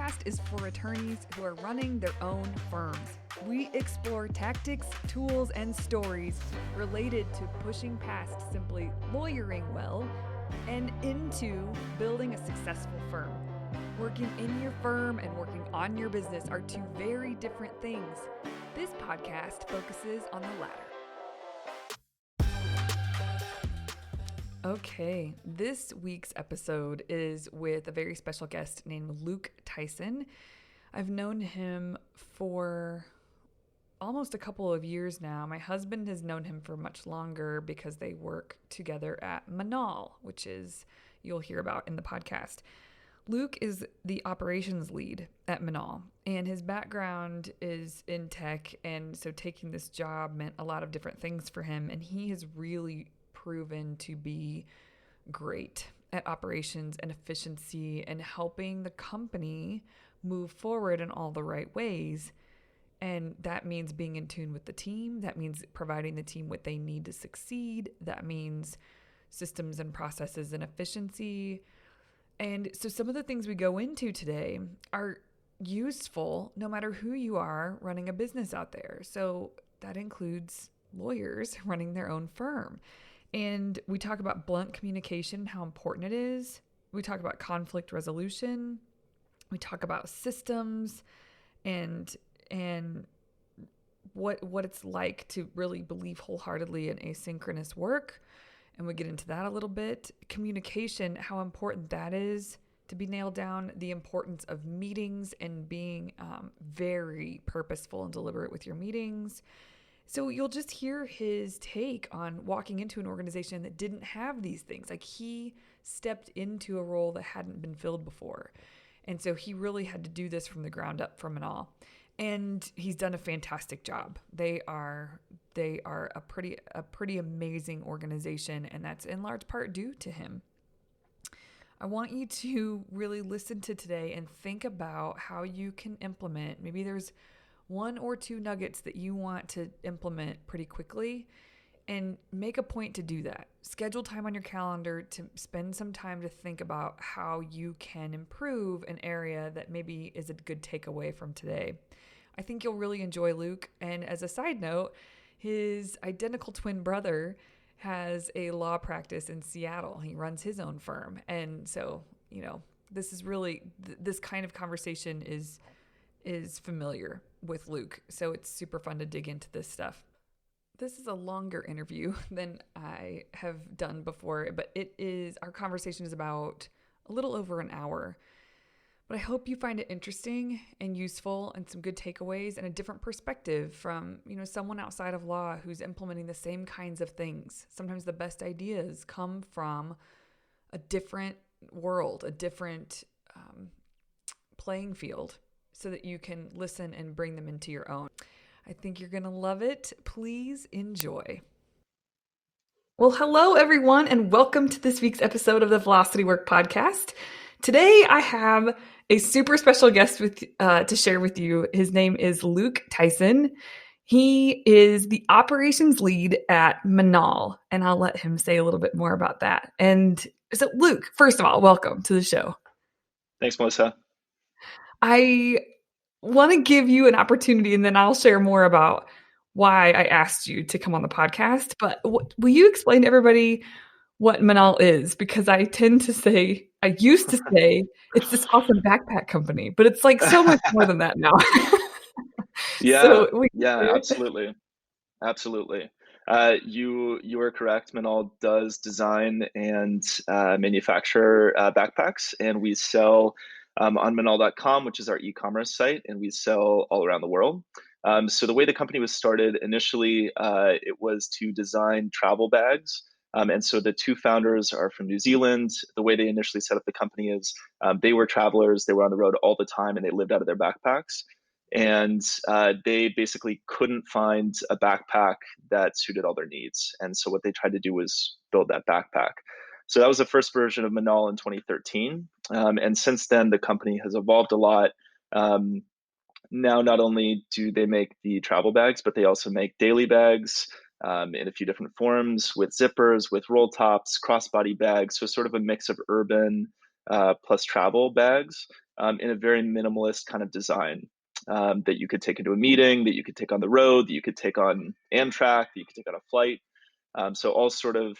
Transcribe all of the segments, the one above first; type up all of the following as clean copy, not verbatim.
podcast is for attorneys who are running their own firms. We explore tactics, tools, and stories related to pushing past simply lawyering well and into building a successful firm. Working in your firm and working on your business are two very different things. This podcast focuses on the latter. Okay, this week's episode is with a very special guest named Luke Tyson. I've known him for almost a couple of years now. My husband has known him for much longer because they work together at Manal, which is you'll hear about in the podcast. Luke is the operations lead at Manal, and his background is in tech, and so taking this job meant a lot of different things for him, and he has really proven to be great at operations and efficiency and helping the company move forward in all the right ways. And that means being in tune with the team. That means providing the team what they need to succeed. That means systems and processes and efficiency. And so some of the things we go into today are useful no matter who you are running a business out there. So that includes lawyers running their own firm. And we talk about blunt communication, how important it is. We talk about conflict resolution. We talk about systems and what it's like to really believe wholeheartedly in asynchronous work. And we get into that a little bit. Communication, how important that is to be nailed down. The importance of meetings and being very purposeful and deliberate with your meetings. So you'll just hear his take on walking into an organization that didn't have these things. Like he stepped into a role that hadn't been filled before. And so he really had to do this from the ground up from Manal. And he's done a fantastic job. They are a pretty amazing organization, and that's in large part due to him. I want you to really listen to today and think about how you can implement. Maybe there's one or two nuggets that you want to implement pretty quickly, and make a point to do that. Schedule time on your calendar to spend some time to think about how you can improve an area that maybe is a good takeaway from today. I think you'll really enjoy Luke. And as a side note, his identical twin brother has a law practice in Seattle. He runs his own firm. And so, this is really, this kind of conversation is familiar with Luke. So it's super fun to dig into this stuff. This is a longer interview than I have done before, but our conversation is about a little over an hour. But I hope you find it interesting and useful and some good takeaways and a different perspective from, someone outside of law who's implementing the same kinds of things. Sometimes the best ideas come from a different world, a different playing field, so that you can listen and bring them into your own. I think you're going to love it. Please enjoy. Well, hello, everyone, and welcome to this week's episode of the Velocity Work Podcast. Today, I have a super special guest to share with you. His name is Luke Tyson. He is the operations lead at Manal, and I'll let him say a little bit more about that. And so, Luke, first of all, welcome to the show. Thanks, Melissa. I want to give you an opportunity, and then I'll share more about why I asked you to come on the podcast. But will you explain to everybody what Manal is? Because I used to say it's this awesome backpack company, but it's like so much more than that now. Yeah, absolutely. You are correct. Manal does design and manufacture backpacks, and we sell on Manal.com, which is our e-commerce site, and we sell all around the world. So the way the company was started initially, it was to design travel bags. And so the two founders are from New Zealand. The way they initially set up the company is they were travelers. They were on the road all the time, and they lived out of their backpacks. And they basically couldn't find a backpack that suited all their needs. And so what they tried to do was build that backpack. So that was the first version of Manal in 2013. And since then, the company has evolved a lot. Now, not only do they make the travel bags, but they also make daily bags in a few different forms with zippers, with roll tops, crossbody bags. So sort of a mix of urban plus travel bags. in a very minimalist kind of design that you could take into a meeting, that you could take on the road, that you could take on Amtrak, that you could take on a flight. So all sort of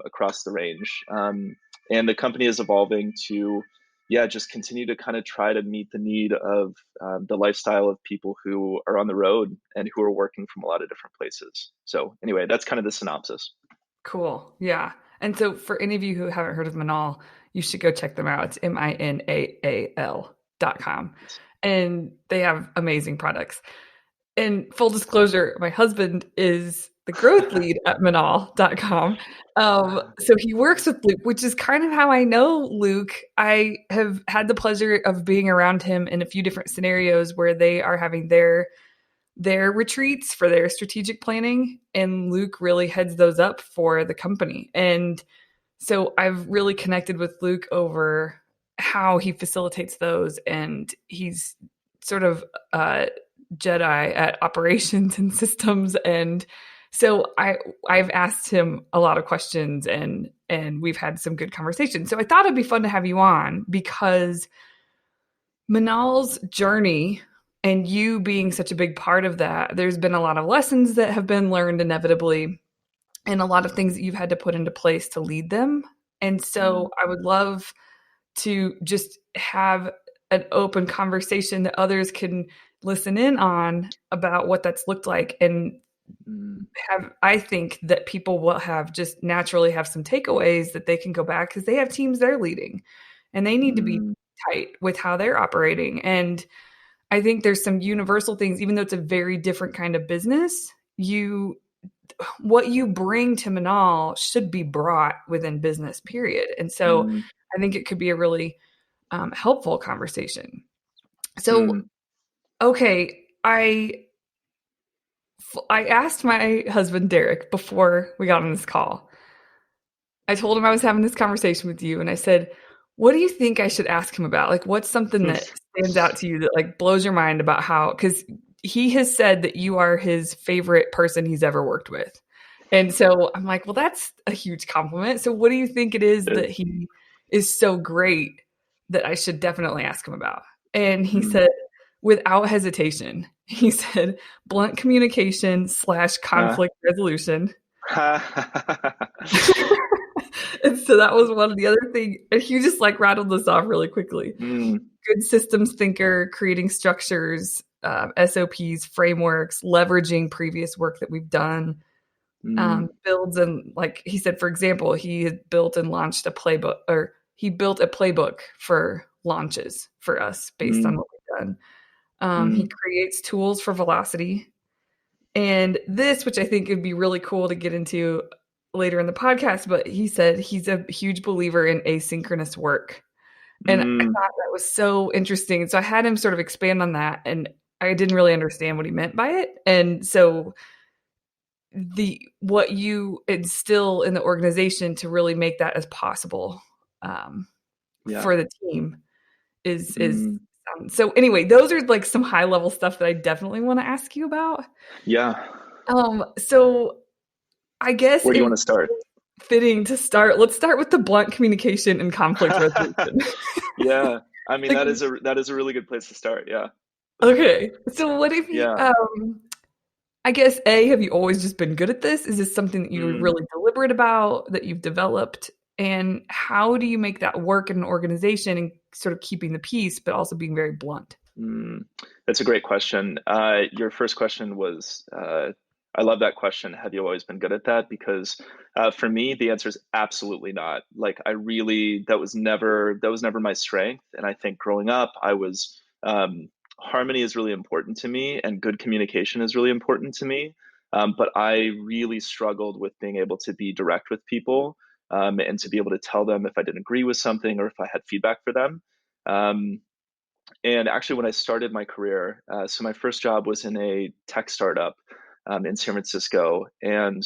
across the range. And the company is evolving to, yeah, just continue to kind of try to meet the need of the lifestyle of people who are on the road and who are working from a lot of different places. So anyway, that's kind of the synopsis. Cool. Yeah. And so for any of you who haven't heard of Manal, you should go check them out. It's MINAAL.com. Yes. And they have amazing products. And full disclosure, my husband is the growth lead at Manal.com. So he works with Luke, which is kind of how I know Luke. I have had the pleasure of being around him in a few different scenarios where they are having their retreats for their strategic planning, and Luke really heads those up for the company. And so I've really connected with Luke over how he facilitates those, and he's sort of Jedi at operations and systems. And so I've asked him a lot of questions, and we've had some good conversations. So I thought it'd be fun to have you on because Manal's journey and you being such a big part of that, there's been a lot of lessons that have been learned inevitably and a lot of things that you've had to put into place to lead them. And so I would love to just have an open conversation that others can listen in on about what that's looked like, and have, I think that people will have just naturally have some takeaways that they can go back because they have teams they're leading and they need to be tight with how they're operating. And I think there's some universal things, even though it's a very different kind of business, what you bring to Manal should be brought within business, period. And so I think it could be a really helpful conversation. So, okay, I asked my husband, Derek, before we got on this call. I told him I was having this conversation with you, and I said, what do you think I should ask him about? Like, what's something that stands out to you that like blows your mind about how, because he has said that you are his favorite person he's ever worked with. And so I'm like, well, that's a huge compliment. So what do you think it is that he is so great that I should definitely ask him about? And he said, without hesitation, he said, blunt communication / conflict resolution. And so that was one of the other things. And he just like rattled this off really quickly. Good systems thinker, creating structures, SOPs, frameworks, leveraging previous work that we've done, builds. And like he said, for example, he had built and launched a playbook, or he built a playbook for launches for us based on what we've done. He creates tools for velocity. And this, which I think would be really cool to get into later in the podcast, but he said he's a huge believer in asynchronous work. And I thought that was so interesting. So I had him sort of expand on that, and I didn't really understand what he meant by it. And so what you instill in the organization to really make that as possible for the team is so anyway, those are like some high level stuff that I definitely want to ask you about. Yeah. So I guess where do you want to start? Fitting to start. Let's start with the blunt communication and conflict resolution. Yeah. I mean, that is a really good place to start. Yeah. Okay. So what if you, I guess, have you always just been good at this? Is this something that you were really deliberate about, that you've developed? And how do you make that work in an organization and sort of keeping the peace, but also being very blunt? That's a great question. Your first question was, I love that question. Have you always been good at that? Because for me, the answer is absolutely not. Like that was never my strength. And I think growing up, harmony is really important to me, and good communication is really important to me. But I really struggled with being able to be direct with people, and to be able to tell them if I didn't agree with something or if I had feedback for them. And actually, when I started my career, so my first job was in a tech startup in San Francisco. And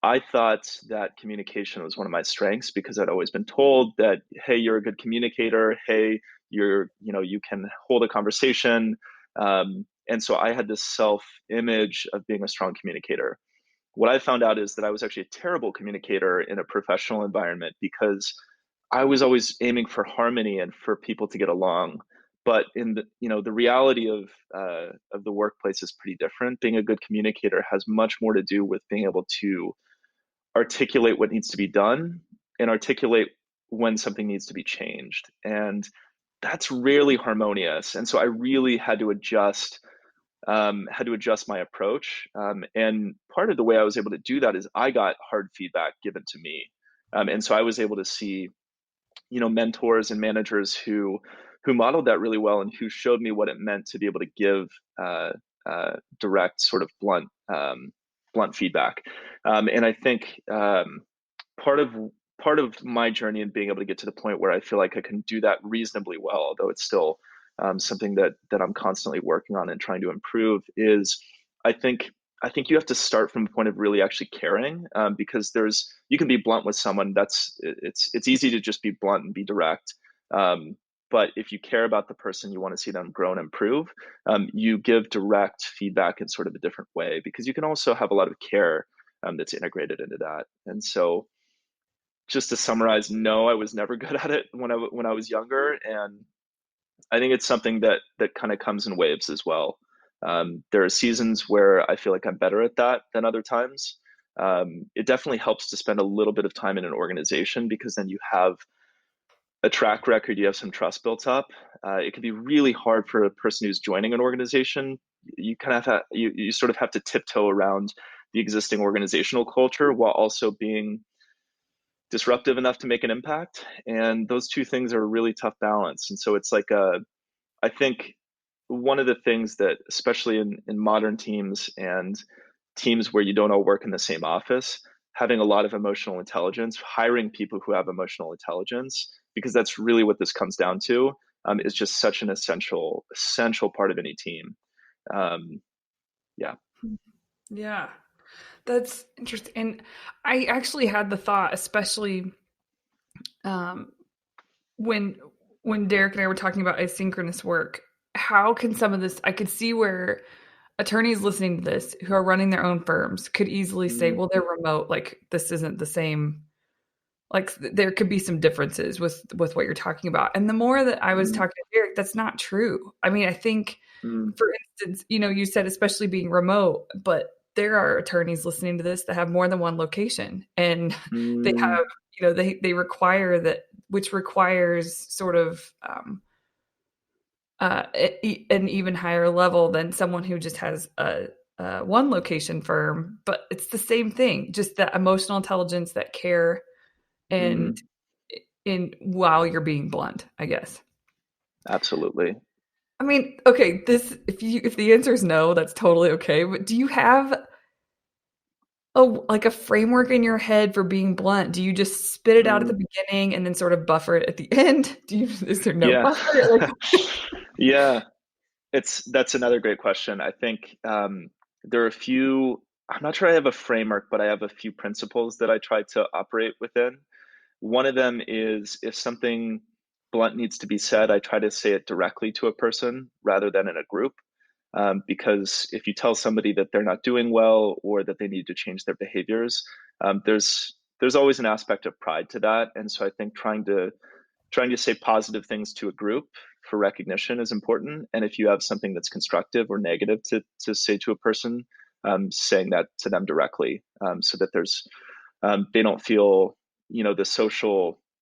I thought that communication was one of my strengths because I'd always been told that, hey, you're a good communicator. Hey, you can hold a conversation. And so I had this self-image of being a strong communicator. What I found out is that I was actually a terrible communicator in a professional environment because I was always aiming for harmony and for people to get along. But in the the reality of the workplace is pretty different. Being a good communicator has much more to do with being able to articulate what needs to be done and articulate when something needs to be changed. And that's rarely harmonious. And so I really had to adjust my approach. And part of the way I was able to do that is I got hard feedback given to me. And so I was able to see, mentors and managers who modeled that really well and who showed me what it meant to be able to give uh, direct, sort of blunt feedback. And I think part of part of my journey in being able to get to the point where I feel like I can do that reasonably well, although it's still something that I'm constantly working on and trying to improve, is I think I think you have to start from a point of really actually caring, because there's you can be blunt with someone. It's easy to just be blunt and be direct. Um, but if you care about the person, you want to see them grow and improve. You give direct feedback in sort of a different way because you can also have a lot of care that's integrated into that. And so, just to summarize, no, I was never good at it when I was younger, and I think it's something that kind of comes in waves as well. There are seasons where I feel like I'm better at that than other times. It definitely helps to spend a little bit of time in an organization because then you have a track record, you have some trust built up. It can be really hard for a person who's joining an organization. You kind of you sort of have to tiptoe around the existing organizational culture while also being disruptive enough to make an impact. And those two things are a really tough balance. And so it's like I think one of the things that, especially in modern teams and teams where you don't all work in the same office, having a lot of emotional intelligence, hiring people who have emotional intelligence, because that's really what this comes down to, is just such an essential part of any team. Um, yeah. Yeah, that's interesting. And I actually had the thought, especially um, when Derek and I were talking about asynchronous work, how can some of this I could see where attorneys listening to this who are running their own firms could easily say, Mm, well, they're remote, like this isn't the same. Like there could be some differences with what you're talking about. And the more that I was mm, talking to Derek, that's not true. I mean, I think, mm, for instance, you said especially being remote, but there are attorneys listening to this that have more than one location, and they mm, have, they require that, which requires sort of an even higher level than someone who just has a one location firm. But it's the same thing, just that emotional intelligence, that care, and mm, in while you're being blunt, I guess. absolutely. I mean, okay, this if the answer is no, that's totally okay. But do you have a framework in your head for being blunt? Do you just spit it out at Mm, the beginning and then sort of buffer it at the end? Is there no yeah. buffer? Like, Yeah. That's another great question. I think there are a few. I'm not sure I have a framework, but I have a few principles that I try to operate within. One of them is if something blunt needs to be said, I try to say it directly to a person rather than in a group. Because if you tell somebody that they're not doing well or that they need to change their behaviors, there's always an aspect of pride to that. And so I think trying to say positive things to a group for recognition is important. And if you have something that's constructive or negative to say to a person, saying that to them directly, so that they don't feel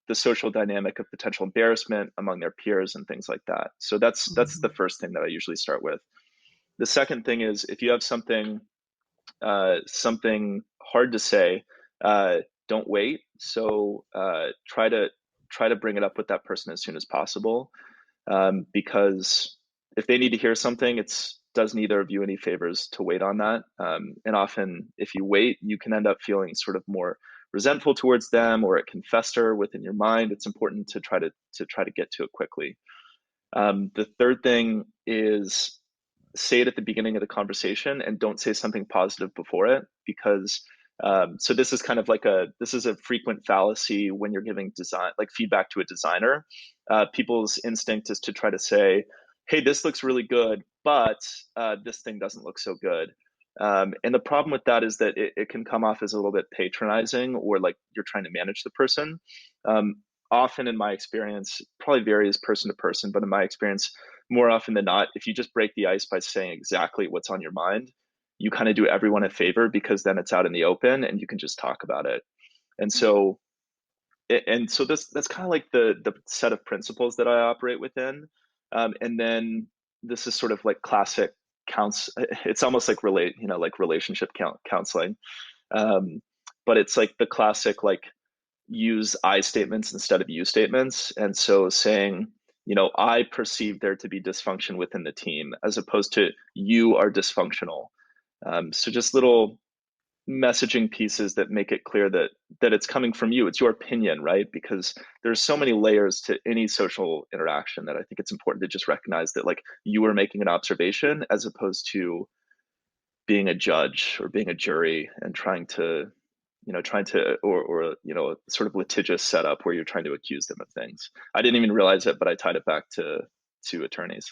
the social dynamic of potential embarrassment among their peers and things like that. So that's the first thing that I usually start with. The second thing is if you have something hard to say, uh, don't wait. So try to bring it up with that person as soon as possible, because if they need to hear something, it's does neither of you any favors to wait on that. And often, if you wait, you can end up feeling sort of more resentful towards them, or it can fester within your mind. It's important to try to get to it quickly. The third thing is say it at the beginning of the conversation and don't say something positive before it, because so this is a frequent fallacy when you're giving design like feedback to a designer. People's instinct is to try to say, hey, this looks really good, but this thing doesn't look so good. And the problem with that is that it can come off as a little bit patronizing, or like you're trying to manage the person. um, often in my experience, probably varies person to person, but in my experience, more often than not, if you just break the ice by saying exactly what's on your mind, you kind of do everyone a favor because then it's out in the open and you can just talk about it. And so that's kind of like the set of principles that I operate within. And then this is sort of like classic counts. It's almost like like relationship counseling. Um, but it's like the classic like use I statements instead of you statements. And so saying, I perceive there to be dysfunction within the team as opposed to you are dysfunctional. So just little messaging pieces that make it clear that it's coming from you. It's your opinion, right? Because there's so many layers to any social interaction that I think it's important to just recognize that like you are making an observation as opposed to being a judge or being a jury and trying to or sort of litigious setup where you're trying to accuse them of things. I didn't even realize it, but I tied it back to attorneys.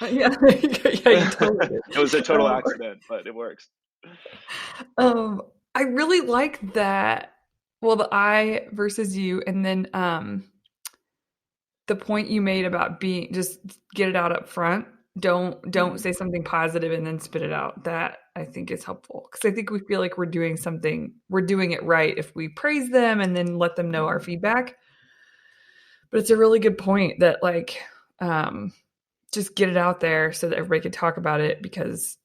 Yeah, yeah, you totally It did. was a total accident, but it works. Um, I really like that. Well, the I versus you, and then the point you made about being just get it out up front. Don't Mm, say something positive and then spit it out. That I think is helpful because I think we feel like we're doing it right if we praise them and then let them know our mm, feedback. But it's a really good point that like um, just get it out there so that everybody can talk about it because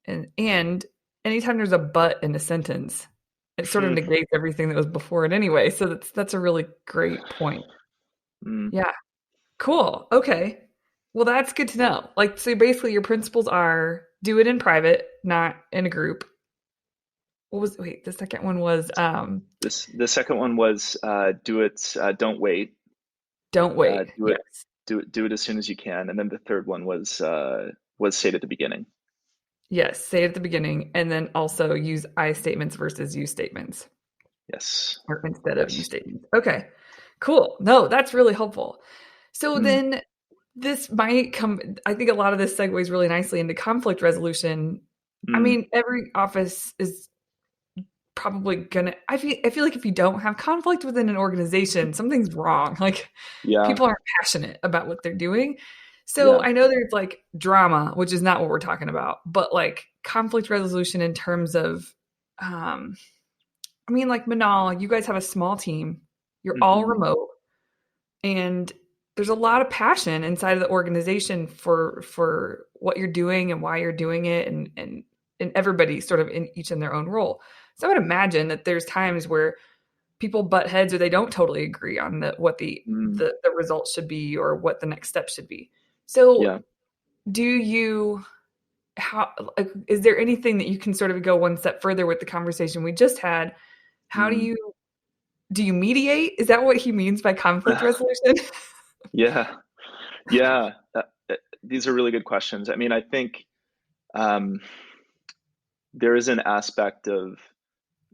and anytime there's a but in a sentence, it sort of mm, negates everything that was before it anyway. So that's a really great point. mm. Yeah. Cool. Okay. Well, that's good to know. Like, so basically, your principles are do it in private, not in a group. Wait, the second one was The second one was do it, don't wait. don't wait. Do it, Yes. do it as soon as you can. And then the third one was say it at the beginning. Yes. Say it at the beginning and then also use I statements versus you statements Yes, or instead of you yes. statements. Okay. Cool. No, that's really helpful. So Mm, then this might come, I think a lot of this segues really nicely into conflict resolution. I mm, mean, every office is probably gonna I feel like if you don't have conflict within an organization, something's wrong. Like yeah, people aren't passionate about what they're doing. So yeah. I know there's like drama, which is not what we're talking about, but like conflict resolution in terms of I mean like Manal, you guys have a small team. You're all Hmm. remote and there's a lot of passion inside of the organization for what you're doing and why you're doing it and everybody sort of in each in their own role. So I would imagine that there's times where people butt heads or they don't totally agree on what Mm, the results should be or what the next step should be. So yeah. do you how like, is there anything that you can sort of go one step further with the conversation we just had? How Mm. do you mediate? Is that what he means by conflict resolution? Yeah, yeah. These are really good questions. I mean, I think um, there is an aspect of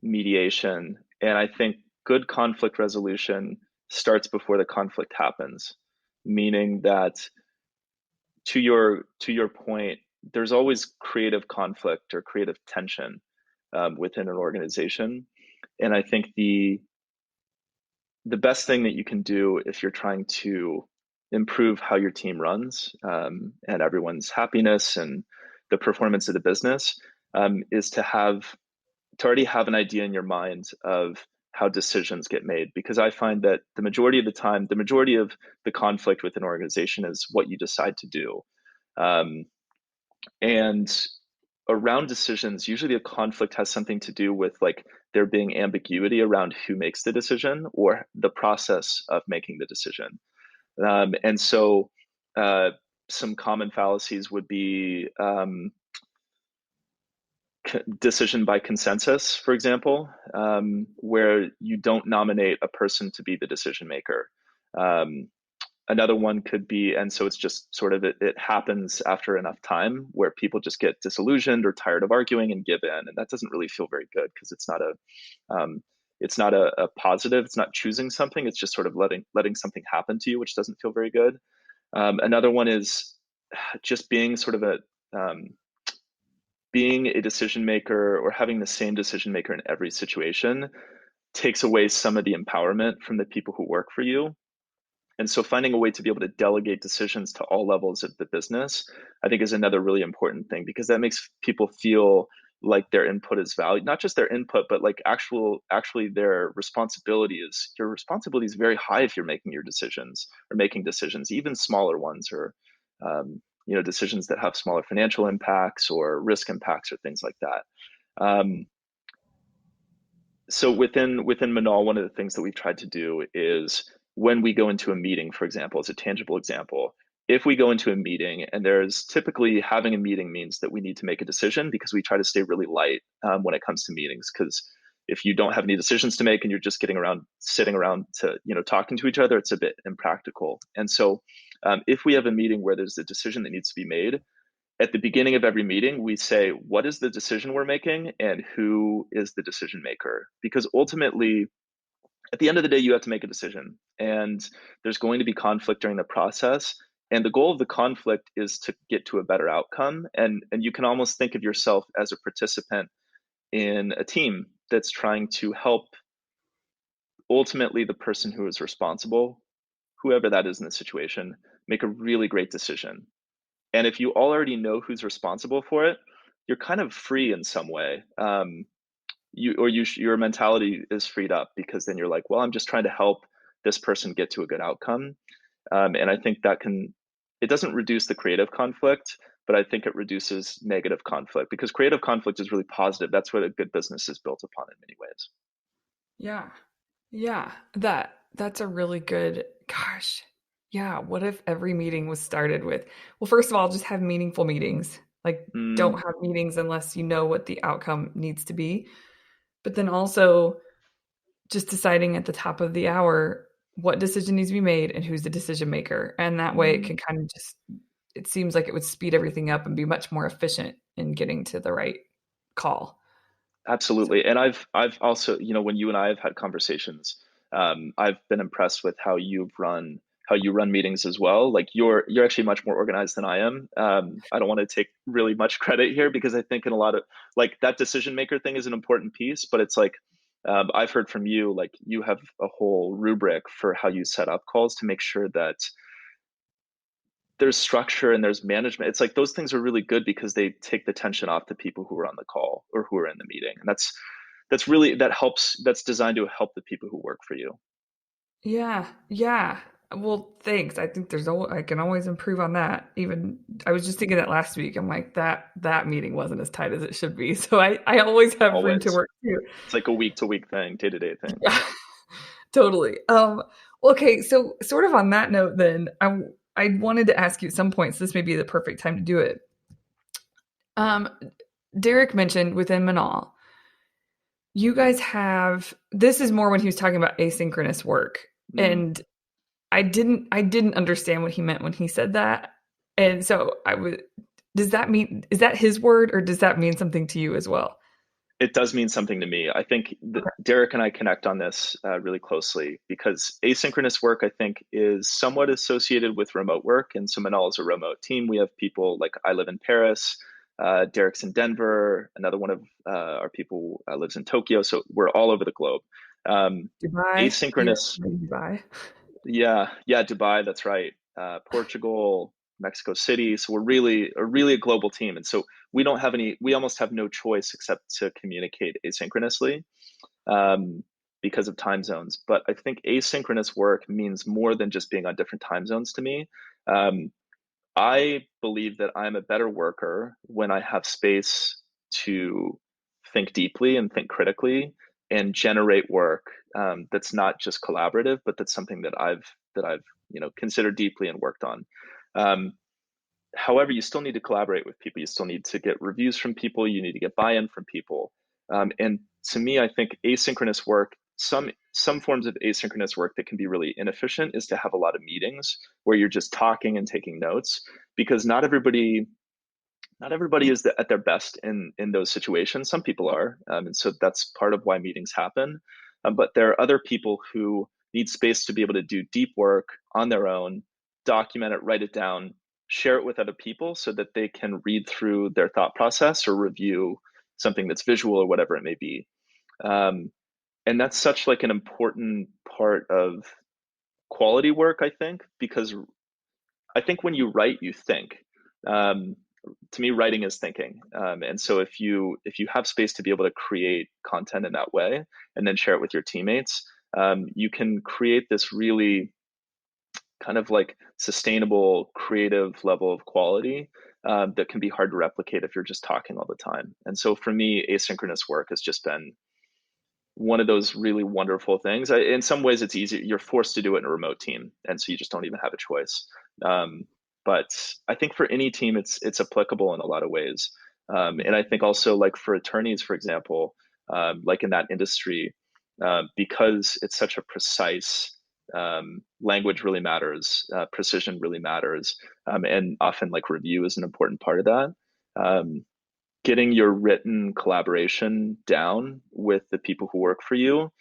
mediation, and I think good conflict resolution starts before the conflict happens, meaning that to your point, there's always creative conflict or creative tension within an organization, and I think the best thing that you can do if you're trying to improve how your team runs and everyone's happiness and the performance of the business is to already have an idea in your mind of how decisions get made, because I find that the majority of the time, the majority of the conflict with an organization is what you decide to do. Um, and around decisions, usually a conflict has something to do with like there being ambiguity around who makes the decision or the process of making the decision. And so uh, some common fallacies would be decision by consensus, for example, where you don't nominate a person to be the decision maker. Um, Another one could be, and so it's just sort of it happens after enough time where people just get disillusioned or tired of arguing and give in, and that doesn't really feel very good because um, it's not a positive. It's not choosing something. It's just sort of letting something happen to you, which doesn't feel very good. Another one is just being sort of um, being a decision maker or having the same decision maker in every situation takes away some of the empowerment from the people who work for you. And so finding a way to be able to delegate decisions to all levels of the business, I think is another really important thing, because that makes people feel like their input is valued, not just their input, but like actually their responsibility is, your responsibility is very high if you're making your decisions or making decisions, even smaller ones, or decisions that have smaller financial impacts or risk impacts or things like that. Um, so within Manal, one of the things that we've tried to do is, when we go into a meeting, for example, as a tangible example, if we go into a meeting, and there's typically, having a meeting means that we need to make a decision, because we try to stay really light when it comes to meetings, because if you don't have any decisions to make and you're just sitting around to talking to each other, it's a bit impractical. And so if we have a meeting where there's a decision that needs to be made, at the beginning of every meeting, we say, what is the decision we're making and who is the decision maker? Because ultimately, at the end of the day, you have to make a decision, and there's going to be conflict during the process. And the goal of the conflict is to get to a better outcome. And you can almost think of yourself as a participant in a team that's trying to help, ultimately, the person who is responsible, whoever that is in the situation, make a really great decision. And if you already know who's responsible for it, you're kind of free in some way. Your mentality is freed up, because then you're like, well, I'm just trying to help this person get to a good outcome. And I think it doesn't reduce the creative conflict, but I think it reduces negative conflict, because creative conflict is really positive. That's what a good business is built upon in many ways. Yeah. Yeah. That's a really good, gosh. Yeah. What if every meeting was started with, well, first of all, just have meaningful meetings. Like, don't Mm, have meetings unless you know what the outcome needs to be. But then also just deciding at the top of the hour what decision needs to be made and who's the decision maker. And that way it mm. can kind of just, it seems like it would speed everything up and be much more efficient in getting to the right call. So, Absolutely. And I've also, when you and I have had conversations, I've been impressed with how you run meetings as well. Like, you're actually much more organized than I am. I don't want to take really much credit here, because I think in a lot of, like, that decision maker thing is an important piece, but it's like, I've heard from you, like, you have a whole rubric for how you set up calls to make sure that there's structure and there's management. It's like those things are really good, because they take the tension off the people who are on the call or who are in the meeting. And that helps. That's designed to help the people who work for you. yeah, yeah. Well, thanks. I think I can always improve on that. Even I was just thinking that last week. I'm like, that meeting wasn't as tight as it should be. So I always have room to Always. work too. It's like a week to week thing, day to day thing. Yeah, totally. Okay, so sort of on that note, then I wanted to ask you at some point. So this may be the perfect time to do it. Um, Derek mentioned within Manal, you guys have this is more when he was talking about asynchronous work, Mm. and I didn't understand what he meant when he said that, and so I was. Does that mean is that his word or does that mean something to you as well? It does mean something to me. I think that Okay. Derek and I connect on this really closely, because asynchronous work, I think, is somewhat associated with remote work. And so Manal is a remote team. We have people like, I live in Paris, Derek's in Denver, another one of our people lives in Tokyo. So we're all over the globe. Um, Dubai, you Asynchronous, in Dubai. yeah, yeah, Dubai, that's right. Portugal, Mexico City. So we're really a global team. And so we almost have no choice except to communicate asynchronously, um, because of time zones. But I think asynchronous work means more than just being on different time zones to me. Um, I believe that I'm a better worker when I have space to think deeply and think critically and generate work, that's not just collaborative, but that's something that I've considered deeply and worked on. Um, However, you still need to collaborate with people. You still need to get reviews from people. You need to get buy-in from people. And to me, I think asynchronous work, some forms of asynchronous work that can be really inefficient, is to have a lot of meetings where you're just talking and taking notes, because not everybody is at their best in those situations. Some people are, and so that's part of why meetings happen. But there are other people who need space to be able to do deep work on their own, document it, write it down, share it with other people, so that they can read through their thought process or review something that's visual or whatever it may be. Um, and that's such like an important part of quality work, I think, because I think when you write, you think. Um, to me, writing is thinking. And so if you have space to be able to create content in that way and then share it with your teammates, you can create this really kind of like sustainable, creative level of quality that can be hard to replicate if you're just talking all the time. And so for me, asynchronous work has just been one of those really wonderful things. In some ways, it's easy. You're forced to do it in a remote team, and so you just don't even have a choice. Um, but I think for any team, it's applicable in a lot of ways. And I think also like for attorneys, for example, like in that industry, because it's such a precise language really matters, precision really matters, and often like review is an important part of that. Um, Getting your written collaboration down with the people who work for you,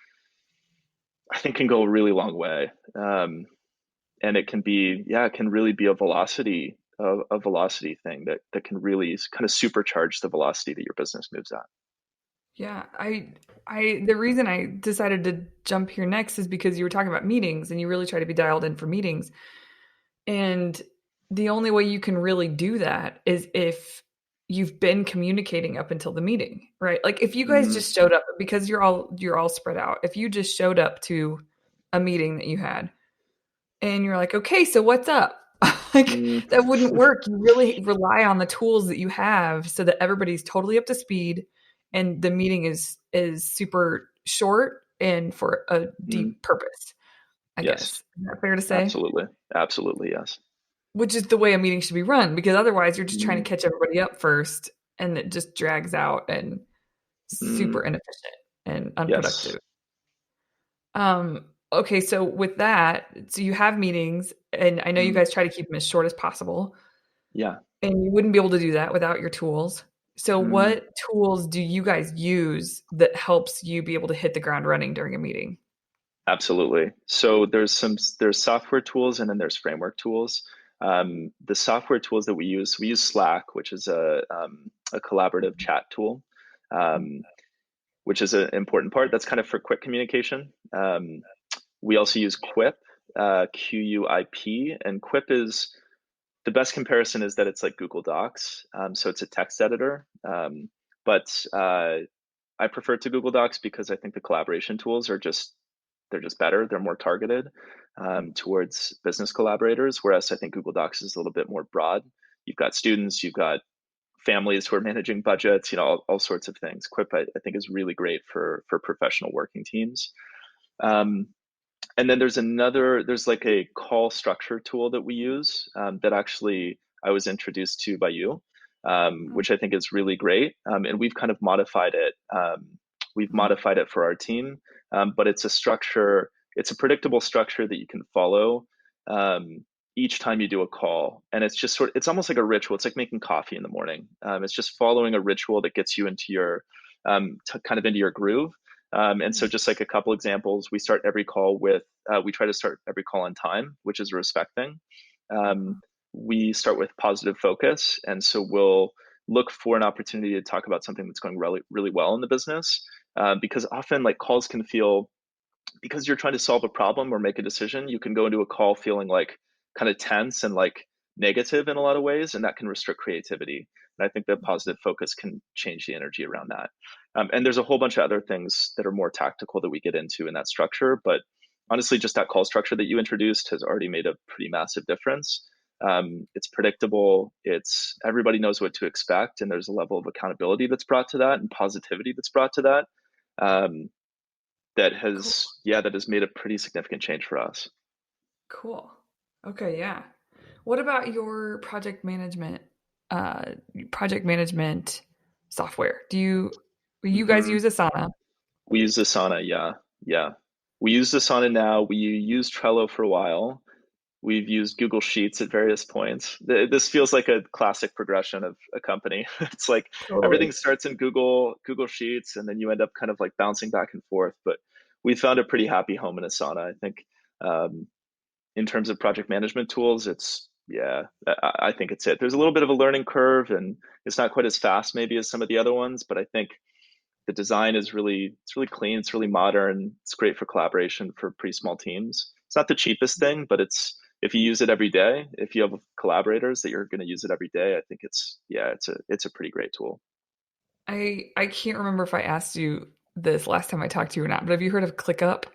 I think can go a really long way. And it can be, yeah, it can really be a velocity thing that can really kind of supercharge the velocity that your business moves at. Yeah, the reason I decided to jump here next is because you were talking about meetings and you really try to be dialed in for meetings. And the only way you can really do that is if you've been communicating up until the meeting, right? Like if you guys Mm, just showed up because you're all spread out. If you just showed up to a meeting that you had and you're like, "Okay, so what's up?" Like mm, that wouldn't work. You really rely on the tools that you have so that everybody's totally up to speed and the meeting is super short and for a mm. deep purpose, I Yes, guess. Is that fair to say? absolutely. Absolutely, yes. Which is the way a meeting should be run, because otherwise you're just trying Mm, to catch everybody up first, and it just drags out and mm, super inefficient and yes. unproductive. Okay, so with that, so you have meetings, and I know you Mm, guys try to keep them as short as possible, yeah. and you wouldn't be able to do that without your tools. So Mm. what tools do you guys use that helps you be able to hit the ground running during a meeting? Absolutely. So there's software tools and then there's framework tools. The software tools that we use Slack, which is a collaborative chat tool, um, which is an important part. That's kind of for quick communication. We also use Quip, QUIP, and Quip is the best comparison is that it's like Google Docs. So it's a text editor. But I prefer to Google Docs because I think the collaboration tools are just they're just better. They're more targeted towards business collaborators, whereas I think Google Docs is a little bit more broad. You've got students, you've got families who are managing budgets, all sorts of things. Quip, I think, is really great for professional working teams. Um, and then there's like a call structure tool that we use that actually I was introduced to by you, which I think is really great. And we've kind of modified it. We've modified it for our team, but it's a structure. It's a predictable structure that you can follow um, each time you do a call, and it's just it's almost like a ritual. It's like making coffee in the morning. It's just following a ritual that gets you into your kind of into your groove. And so, just like a couple examples, we try to start every call on time, which is a respect thing. Um, we start with positive focus. And so, we'll look for an opportunity to talk about something that's going really, really well in the business. Because often, like calls can feel, because you're trying to solve a problem or make a decision, you can go into a call feeling like kind of tense and like negative in a lot of ways, and that can restrict creativity. And I think that positive focus can change the energy around that. And there's a whole bunch of other things that are more tactical that we get into in that structure. But honestly, just that call structure that you introduced has already made a pretty massive difference. It's predictable. It's everybody knows what to expect, and there's a level of accountability that's brought to that and positivity that's brought to that. Um, that Cool. has yeah that has made a pretty significant change for us. Cool. Okay, yeah. What about your uh project management software? You guys Hmm. use Asana? We use Asana, yeah, yeah. We use Asana now. We used Trello for a while. We've used Google Sheets at various points. This feels like a classic progression of a company. It's like Totally. everything starts in Google Sheets, and then you end up kind of like bouncing back and forth. But we found a pretty happy home in Asana. I think um, in terms of project management tools, it's yeah, I think it's it. There's a little bit of a learning curve, and it's not quite as fast maybe as some of the other ones, but I think The design is it's really clean, it's really modern, it's great for collaboration for pretty small teams. It's not the cheapest thing, but it's if you use it every day, if you have collaborators that you're going to use it every day, I think it's a pretty great tool. I can't remember if I asked you this last time I talked to you or not, but have you heard of ClickUp?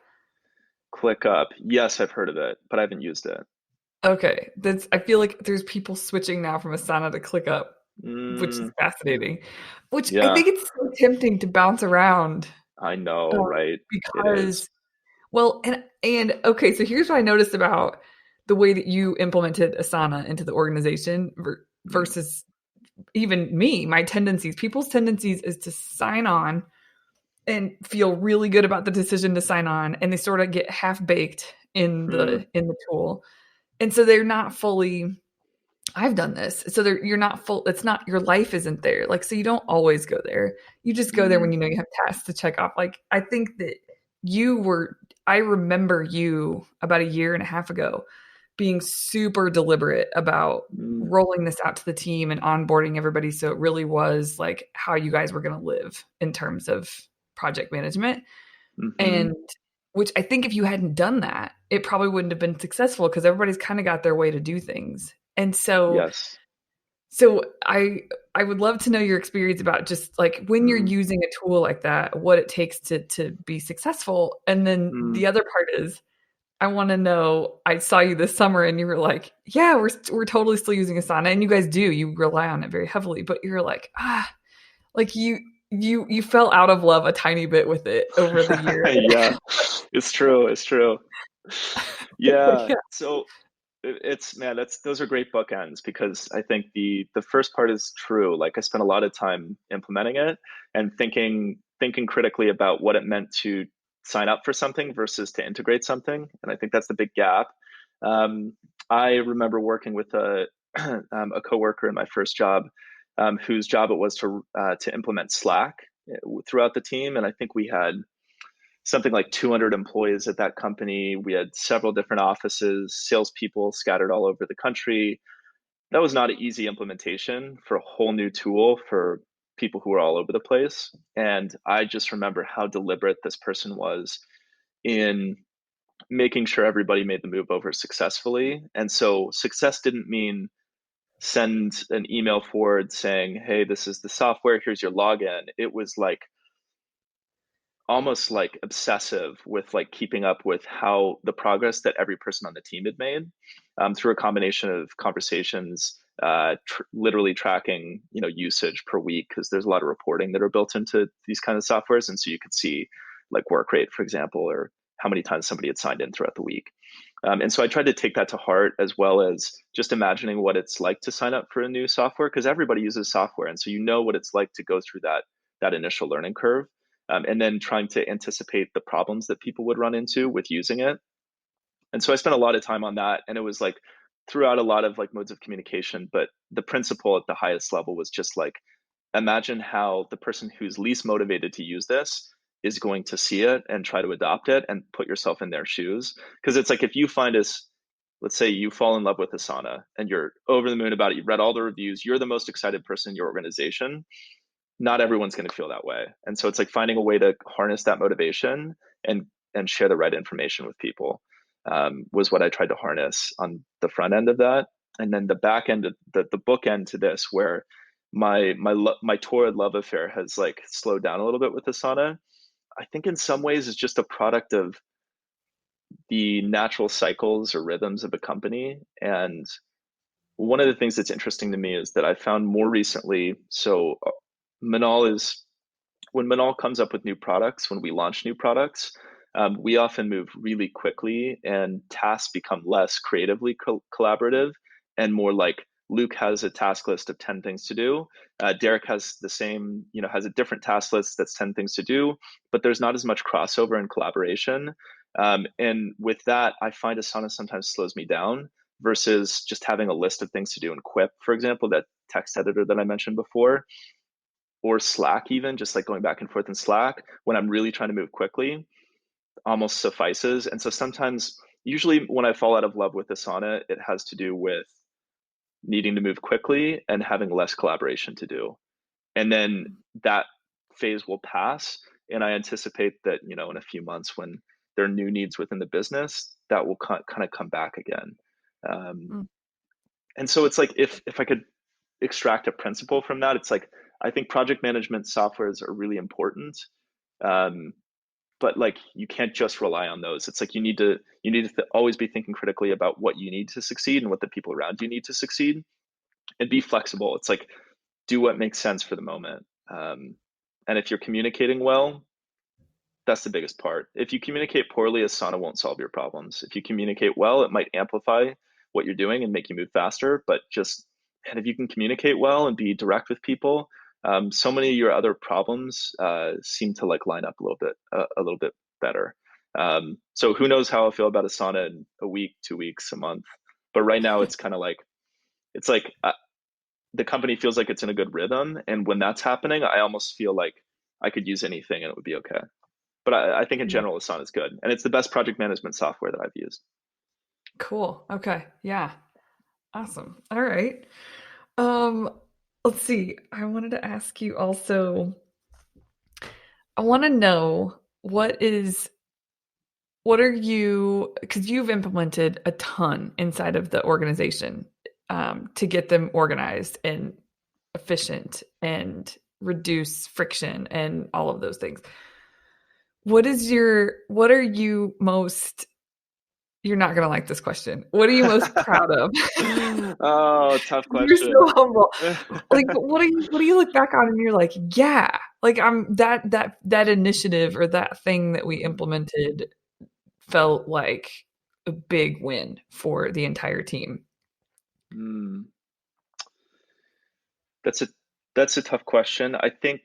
ClickUp, yes, I've heard of it, but I haven't used it. Okay, that's I feel like there's people switching now from Asana to ClickUp, which is Mm, fascinating. Which I yeah, think it's so tempting to bounce around I know, um, right? It is. because well, and okay, so here's what I noticed about the way that you implemented Asana into the organization Mm, versus even me, my tendencies. People's tendencies is to sign on and feel really good about the decision to sign on, and they sort of get half baked mm, in the tool, and so they're not fully. I've done this, so you're not full. It's not your life isn't there, like so you don't always go there. You just go there when mm, you know you have tasks to check off. Like I think that you were. I remember you about a year and a half ago being super deliberate about mm, rolling this out to the team and onboarding everybody so it really was like how you guys were going to live in terms of project management mm-hmm. and which I think if you hadn't done that it probably wouldn't have been successful because everybody's kind of got their way to do things and Yes. so I would love to know your experience about just like when you're Mm, using a tool like that what it takes to be successful and then mm. the other part is I wanna know I saw you this summer and you were like, "Yeah, we're totally still using Asana," and you guys do, you rely on it very heavily, but you're like, "Ah," like you fell out of love a tiny bit with it over the year. Yeah, it's true. It's true. Yeah. Yeah. So it's man, that's those are great bookends because I think the first part is true. Like I spent a lot of time implementing it and thinking critically about what it meant to sign up for something versus to integrate something. And I think that's the big gap. Um, I remember working with a coworker in my first job, whose job it was to implement Slack throughout the team, and I think we had something like 200 employees at that company. We had several different offices, salespeople scattered all over the country. That was not an easy implementation for a whole new tool for people who were all over the place. And I just remember how deliberate this person was in making sure everybody made the move over successfully. And so success didn't mean send an email forward saying, hey, this is the software, here's your login. It was like almost like obsessive with like keeping up with how the progress that every person on the team had made through a combination of conversations, literally tracking usage per week because there's a lot of reporting that are built into these kind of softwares, and so you could see like work rate, for example, or how many times somebody had signed in throughout the week. And so I tried to take that to heart as well as just imagining what it's like to sign up for a new software because everybody uses software, and so you know what it's like to go through that initial learning curve, and then trying to anticipate the problems that people would run into with using it. And so I spent a lot of time on that, and it was like throughout a lot of like modes of communication, but the principle at the highest level was just like imagine how the person who's least motivated to use this is going to see it and try to adopt it and put yourself in their shoes. Because it's like if you find us, let's say you fall in love with Asana and you're over the moon about it, you've read all the reviews, you're the most excited person in your organization, not everyone's going to feel that way. And so it's like finding a way to harness that motivation and share the right information with people, was what I tried to harness on the front end of that. And then the back end, the book end to this, where my torrid love affair has like slowed down a little bit with Asana. I think in some ways it's just a product of the natural cycles or rhythms of a company. And one of the things that's interesting to me is that I found more recently. So Manal is when Manal comes up with new products, when we launch new products, we often move really quickly and tasks become less creatively collaborative and more like Luke has a task list of 10 things to do. Derek has the same, has a different task list that's 10 things to do, but there's not as much crossover and collaboration. And with that, I find Asana sometimes slows me down versus just having a list of things to do in Quip, for example, that text editor that I mentioned before, or Slack, even just like going back and forth in Slack when I'm really trying to move quickly almost suffices. And so sometimes, usually when I fall out of love with Asana, it has to do with needing to move quickly and having less collaboration to do. And then that phase will pass, and I anticipate that, in a few months when there are new needs within the business, that will kind of come back again. Um, Mm. and so it's like if I could extract a principle from that, it's like I think project management softwares are really important. Um, but like you can't just rely on those. It's like you need to always be thinking critically about what you need to succeed and what the people around you need to succeed, and be flexible. It's like do what makes sense for the moment. And if you're communicating well, that's the biggest part. If you communicate poorly, Asana won't solve your problems. If you communicate well, it might amplify what you're doing and make you move faster. But just, and if you can communicate well and be direct with people, so many of your other problems seem to like line up a little bit better. So who knows how I'll feel about Asana in a week, 2 weeks, a month. But right now, it's kind of like it's like the company feels like it's in a good rhythm, and when that's happening, I almost feel like I could use anything and it would be okay. But I think in Yeah. general, Asana is good, and it's the best project management software that I've used. Cool. Okay. Yeah. Awesome. All right. Um, let's see. I wanted to ask you also, I want to know what are you, because you've implemented a ton inside of the organization to get them organized and efficient and reduce friction and all of those things. What are you most, you're not going to like this question. What are you most proud of? Oh, tough You're question. so humble. Like, what do you look back on and you're like, yeah, like I'm that initiative or that thing that we implemented felt like a big win for the entire team. Hmm, that's a that's a tough question. I think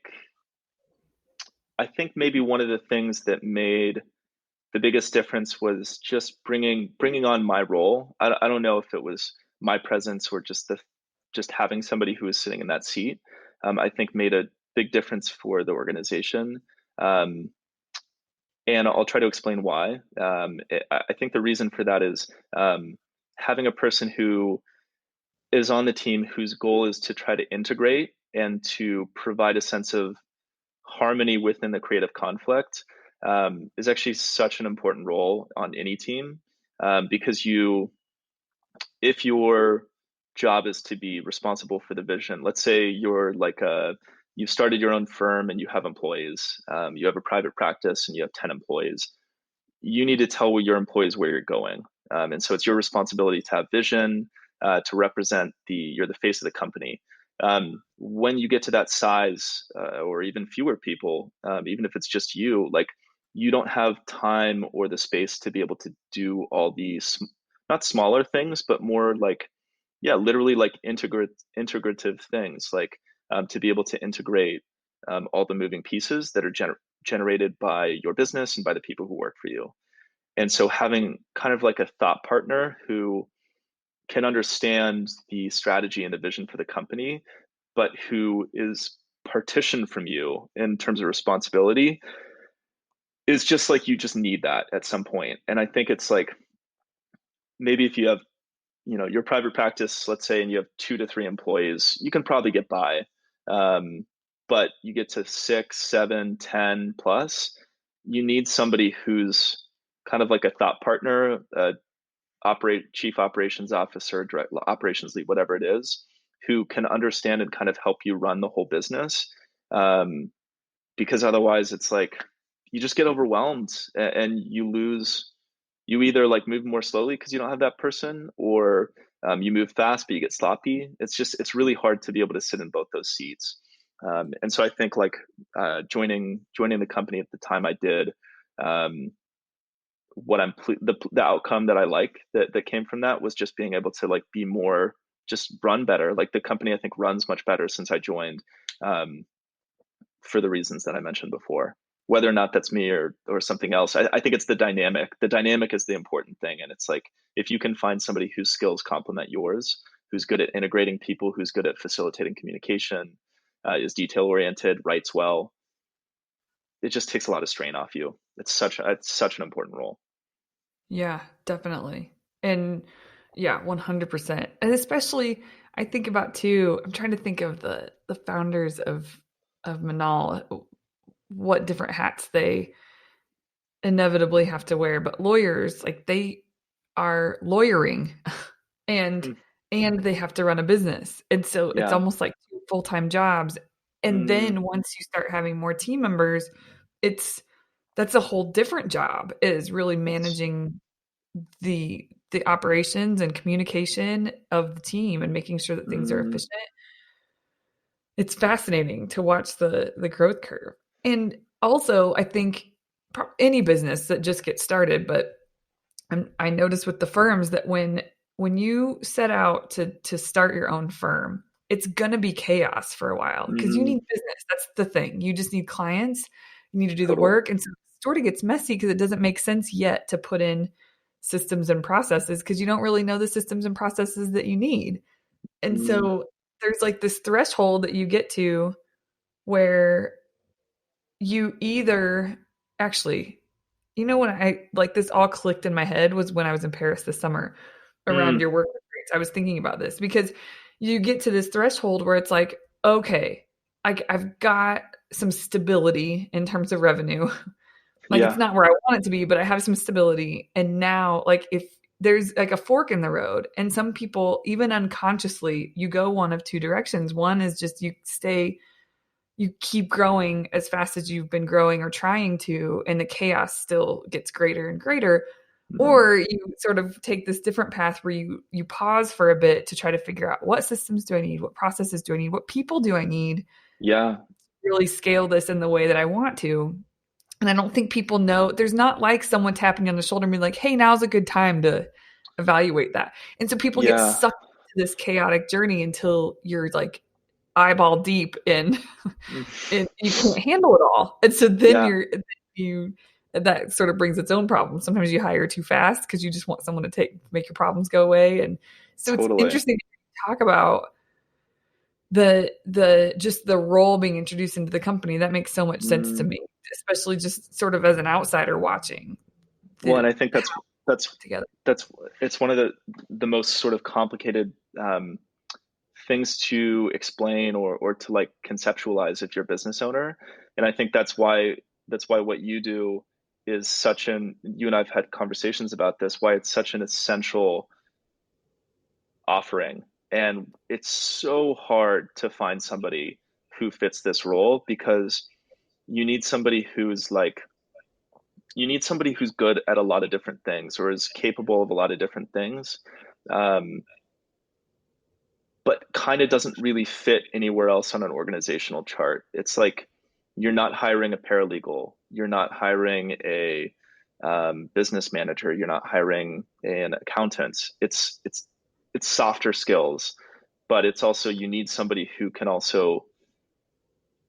maybe one of the things that made the biggest difference was just bringing on my role. I don't know if it was my presence or just having somebody who was sitting in that seat. I think made a big difference for the organization. Um, and I'll try to explain why. I think the reason for that is having a person who is on the team whose goal is to try to integrate and to provide a sense of harmony within the creative conflict is actually such an important role on any team because if your job is to be responsible for the vision, let's say you've started your own firm and you have employees, you have a private practice and you have 10 employees, you need to tell your employees where you're going. And so it's your responsibility to have vision, to represent you're the face of the company. When you get to that size, or even fewer people, even if it's just you, like you don't have time or the space to be able to do all these, not smaller things, but more like, yeah, literally like integrative things, like to be able to integrate all the moving pieces that are generated by your business and by the people who work for you. And so having kind of like a thought partner who can understand the strategy and the vision for the company, but who is partitioned from you in terms of responsibility is just like you just need that at some point. And I think it's like maybe if you have, your private practice, let's say, and you have 2 to 3 employees, you can probably get by. But you get to 6, 7, 10 plus, you need somebody who's kind of like a thought partner, chief operations officer, direct operations lead, whatever it is, who can understand and kind of help you run the whole business. Um, because otherwise, it's like you just get overwhelmed and you lose. You either like move more slowly because you don't have that person, or you move fast but you get sloppy. It's really hard to be able to sit in both those seats. And so I think like joining the company at the time I did, um, what the outcome that I like that came from that was just being able to like be more, just run better. Like the company I think runs much better since I joined, um, for the reasons that I mentioned before. Whether or not that's me or something else, I think it's the dynamic. The dynamic is the important thing, and it's like if you can find somebody whose skills complement yours, who's good at integrating people, who's good at facilitating communication, is detail oriented, writes well, it just takes a lot of strain off you. It's such an important role. Yeah, definitely. And yeah, 100%. And especially I think about too, I'm trying to think of the founders of Manal. what different hats they inevitably have to wear. But lawyers, like they are lawyering and Mm, they have to run a business. And so it's yeah. almost like two full-time jobs. And Mm, then once you start having more team members, it's that's a whole different job, is really yes. managing the operations and communication of the team and making sure that things are Mm, efficient. It's fascinating to watch the growth curve. And also, I think any business that just gets started, but I notice with the firms that when you set out to start your own firm, it's gonna be chaos for a while because you mm, need business. That's the thing. You just need clients. You need to do the totally. work, and so it sort of gets messy because it doesn't make sense yet to put in systems and processes because you don't really know the systems and processes that you need. And Mm, so there's like this threshold that you get to where you either actually, when I like this all clicked in my head was when I was in Paris this summer around mm, your work experience. I was thinking about this because you get to this threshold where it's like, okay, I've got some stability in terms of revenue. Like it's yeah. not where I want it to be, but I have some stability. And now, like, if there's like a fork in the road, and some people, even unconsciously, you go one of two directions. One is just you keep growing as fast as you've been growing or trying to, and the chaos still gets greater and greater. Mm, Or you sort of take this different path where you pause for a bit to try to figure out what systems do I need, what processes do I need, what people do I need to yeah. really scale this in the way that I want to. And I don't think people know. There's not like someone tapping you on the shoulder and being like, hey, now's a good time to evaluate that. And so people get Yeah. sucked into this chaotic journey until you're like eyeball deep in Mm, and you can't handle it all. And so then yeah. you that sort of brings its own problem. Sometimes you hire too fast because you just want someone to make your problems go away. And so it's Totally. interesting to talk about the just the role being introduced into the company. That makes so much sense to Mm. me, especially just sort of as an outsider watching Well, the and I think how that's together. that's it's one of the most sort of complicated things to explain or to like conceptualize if you're a business owner. And I think that's why what you do is such an you and I've had conversations about this, why it's such an essential offering. And it's so hard to find somebody who fits this role because you need somebody who's like you need somebody who's good at a lot of different things or is capable of a lot of different things, um, but kind of doesn't really fit anywhere else on an organizational chart. It's like you're not hiring a paralegal, you're not hiring a business manager, you're not hiring an accountant. It's softer skills, but it's also you need somebody who can also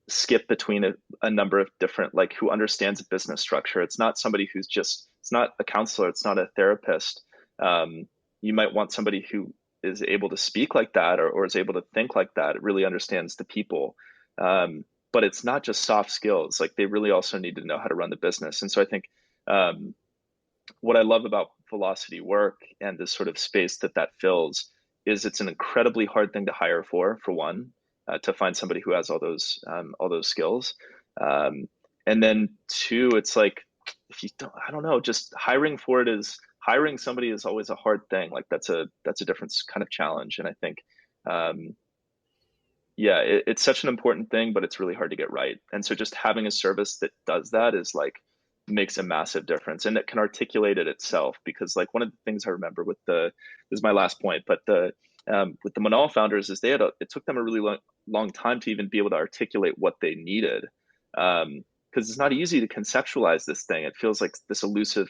skip between a number of different, like who understands business structure. It's not somebody who's just, it's not a counselor, it's not a therapist. um, you might want somebody who is able to speak like that, or is able to think like that. It really understands the people. But it's not just soft skills, like they really also need to know how to run the business. And so I think um, what I love about velocity work and this sort of space that fills is it's an incredibly hard thing to hire for one, to find somebody who has all those skills, um, and then two, it's like if you don't, I don't know, just hiring somebody is always a hard thing. Like that's a different kind of challenge, and I think um, yeah, it's such an important thing, but it's really hard to get right. And so just having a service that does that is like makes a massive difference, and it can articulate it itself. Because like one of the things I remember with this is my last point, but the with the Manal founders is it took them a really long time to even be able to articulate what they needed. Because it's not easy to conceptualize this thing. It feels like this elusive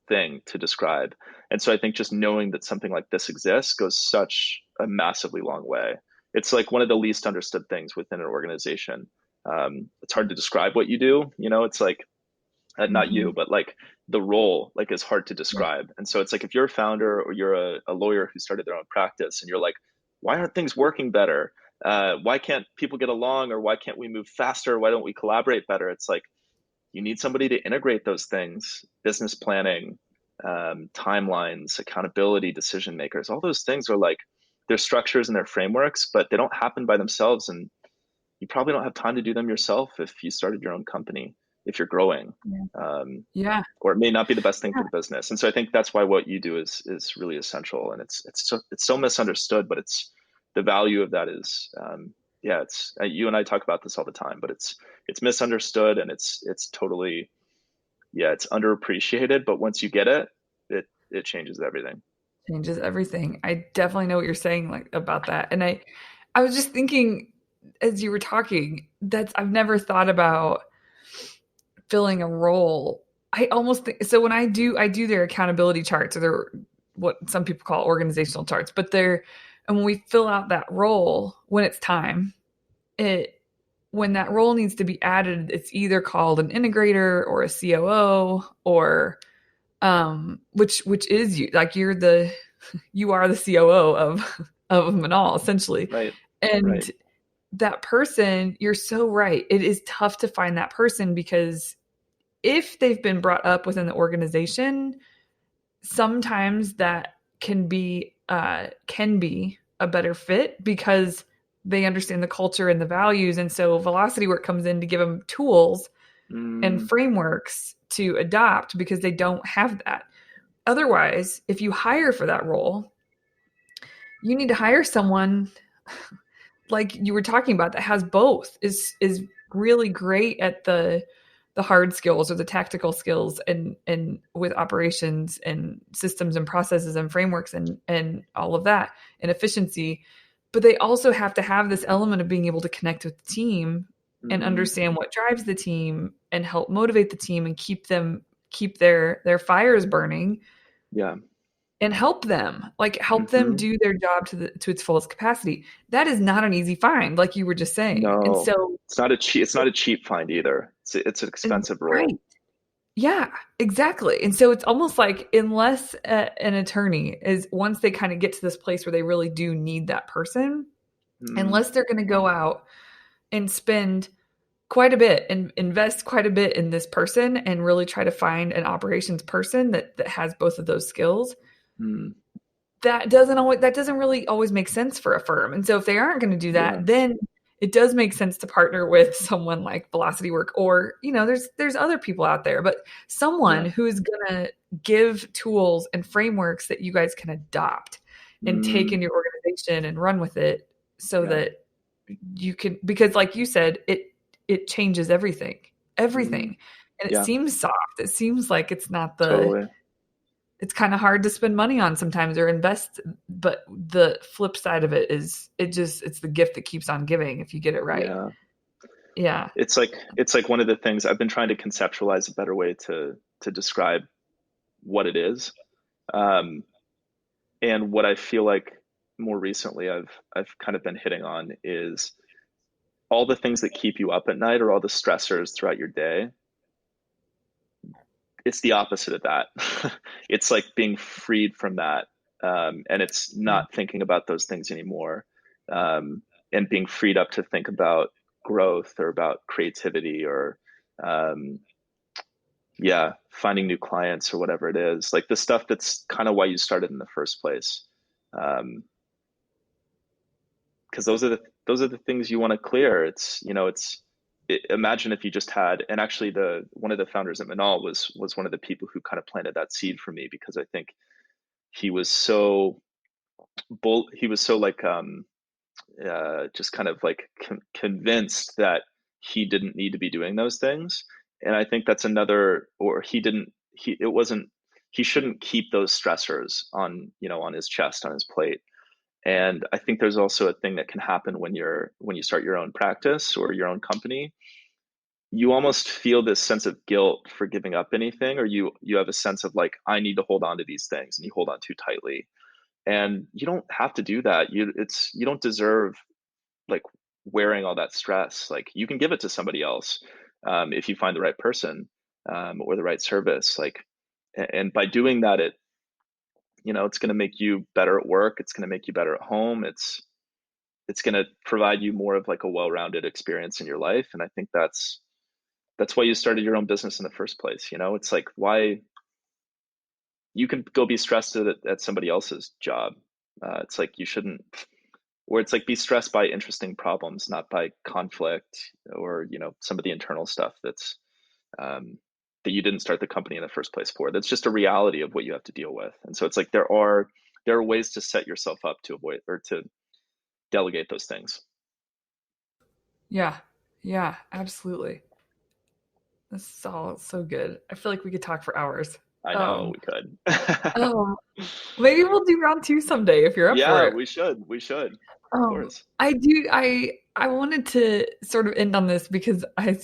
thing to describe. And so I think just knowing that something like this exists goes such a massively long way. It's like one of the least understood things within an organization. It's hard to describe what you do. It's like not Mm-hmm. you, but like the role like is hard to Yeah. describe. And so it's like if you're a founder or you're a lawyer who started their own practice and you're like, why aren't things working better? Why can't people get along? Or why can't we move faster? Why don't we collaborate better? It's like you need somebody to integrate those things: business planning, timelines, accountability, decision makers. All those things are like, they're structures and they're frameworks, but they don't happen by themselves. And you probably don't have time to do them yourself if you started your own company, if you're growing. Yeah. Um, Yeah. or it may not be the best thing for the business. And so I think that's why what you do is really essential, and it's so misunderstood, but it's the value of that is yeah, it's you and I talk about this all the time, but it's misunderstood, and it's totally, yeah, it's underappreciated, but once you get it, it changes everything. Changes everything. I definitely know what you're saying like about that. And I was just thinking as you were talking, that's I've never thought about filling a role. I almost think so when I do their accountability charts, or their what some people call organizational charts, but they're and when we fill out that role when it's time, it when that role needs to be added, it's either called an integrator or a COO, or which is you, like you are the COO of Manal essentially. Right. And Right. that person, you're so right. It is tough to find that person because if they've been brought up within the organization, sometimes that can be a better fit because they understand the culture and the values. And so Velocity Work comes in to give them tools and Mm, frameworks to adopt because they don't have that. Otherwise, if you hire for that role, you need to hire someone like you were talking about that has both, is really great at the hard skills or the tactical skills, and with operations and systems and processes and frameworks and all of that and efficiency, but they also have to have this element of being able to connect with the team and mm, understand what drives the team and help motivate the team and keep their fires burning yeah. and help them Hmm. do their job to its fullest capacity. That is not an easy find, like you were just saying. And No, so, it's not a cheap find either. It's an expensive role. right. Yeah, exactly. And so it's almost like unless an attorney is once they kind of get to this place where they really do need that person, Mm, unless they're going to go out and spend quite a bit and invest quite a bit in this person and really try to find an operations person that has both of those skills, mm, that doesn't really always make sense for a firm. And so if they aren't going to do yeah. that, then it does make sense to partner with someone like Velocity Work, or there's other people out there, but someone Yeah. who is going to give tools and frameworks that you guys can adopt and take Mm, in your organization and run with it so yeah. that you can, because like you said, it changes everything. Mm, Everything. And it yeah. seems soft. It seems like Totally. it's kind of hard to spend money on sometimes or invest, but the flip side of it is it's the gift that keeps on giving if you get it right. Yeah. Yeah. It's like one of the things I've been trying to conceptualize a better way to describe what it is. Um, and what I feel like more recently I've kind of been hitting on is all the things that keep you up at night, or all the stressors throughout your day. It's the opposite of that. It's like being freed from that, and it's Yeah. not thinking about those things anymore, um, and being freed up to think about growth, or about creativity, or um, yeah, finding new clients, or whatever it is. Like the stuff that's kind of why you started in the first place. Um, because those are the things you want to clear. Imagine if you just had, and actually the one of the founders at Manal was one of the people who kind of planted that seed for me, because I think he was so he was so like just kind of like convinced that he didn't need to be doing those things. And I think that's another, or he didn't he it wasn't he shouldn't keep those stressors on, on his chest, on his plate. And I think there's also a thing that can happen when you start your own practice or your own company. You almost feel this sense of guilt for giving up anything, or you have a sense of like, I need to hold on to these things, and you hold on too tightly. And you don't have to do that. You don't deserve like wearing all that stress. Like you can give it to somebody else, if you find the right person, or the right service. Like, and by doing that, it's going to make you better at work. It's going to make you better at home. It's going to provide you more of like a well-rounded experience in your life. And I think that's why you started your own business in the first place. It's like, why you can go be stressed at somebody else's job. It's like you shouldn't. where it's like be stressed by interesting problems, not by conflict or, some of the internal stuff um, that you didn't start the company in the first place for. That's just a reality of what you have to deal with. And so it's like there are ways to set yourself up to avoid or to delegate those things. Yeah. Yeah, absolutely. This is all so good. I feel like we could talk for hours. I know Um, we could. oh, maybe we'll do round two someday if you're up for Yeah, it. we should. We should. Of course. I do. I wanted to sort of end on this because I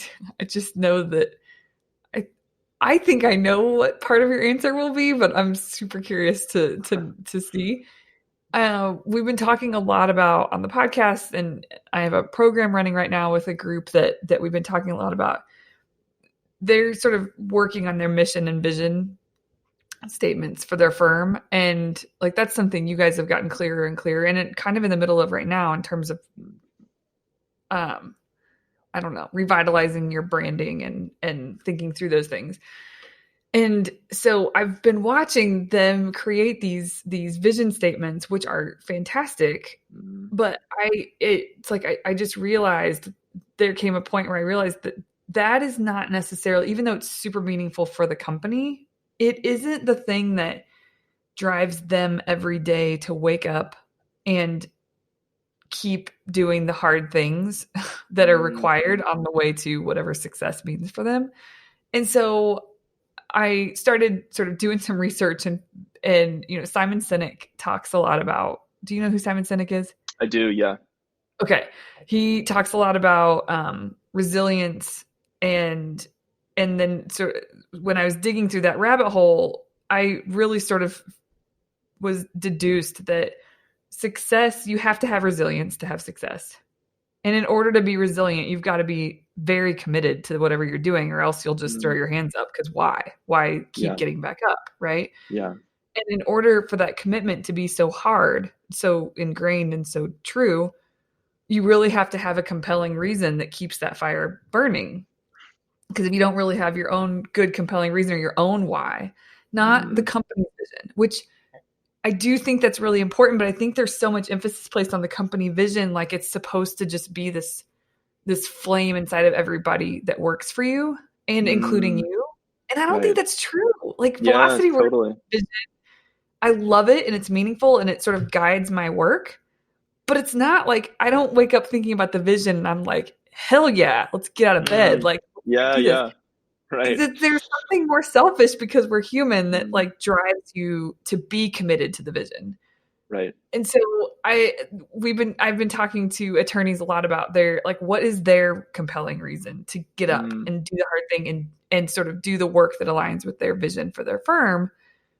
just know that I I think I know what part of your answer will be, but I'm super curious to see. We've been talking a lot about on the podcast, and I have a program running right now with a group that we've been talking a lot about. They're sort of working on their mission and vision statements for their firm, and like that's something you guys have gotten clearer and clearer, and it kind of in the middle of right now in terms of um I don't know, revitalizing your branding and thinking through those things. And so I've been watching them create these vision statements, which are fantastic. Mm, But it's like I just realized there came a point where I realized that that is not necessarily, even though it's super meaningful for the company, it isn't the thing that drives them every day to wake up and keep doing the hard things that are mm, required on the way to whatever success means for them. And so I started sort of doing some research and Simon Sinek talks a lot about. Do you know who Simon Sinek is? I do. Yeah. Okay, he talks a lot about resilience and then so when I was digging through that rabbit hole, I really sort of was deduced that success, you have to have resilience to have success. And in order to be resilient, you've got to be very committed to whatever you're doing, or else you'll just throw Mm, your hands up because why? Why keep yeah. getting back up? Right. Yeah. And in order for that commitment to be so hard, so ingrained, and so true, you really have to have a compelling reason that keeps that fire burning. Because if you don't really have your own good, compelling reason or your own why, not the Mm, company's vision, which I do think that's really important, but I think there's so much emphasis placed on the company vision, like it's supposed to just be this flame inside of everybody that works for you and including mm, you. And I don't think right. that's true. Like Yeah, velocity work totally. vision, I love it and it's meaningful and it sort of guides my work, but it's not like I don't wake up thinking about the vision and I'm like, hell yeah, let's get out of bed. Mm, Like, yeah, do this. yeah. Right. Because there's something more selfish because we're human that Mm, like drives you to be committed to the vision. right. And so I've been talking to attorneys a lot about their like what is their compelling reason to get up Mm, and do the hard thing and sort of do the work that aligns with their vision for their firm.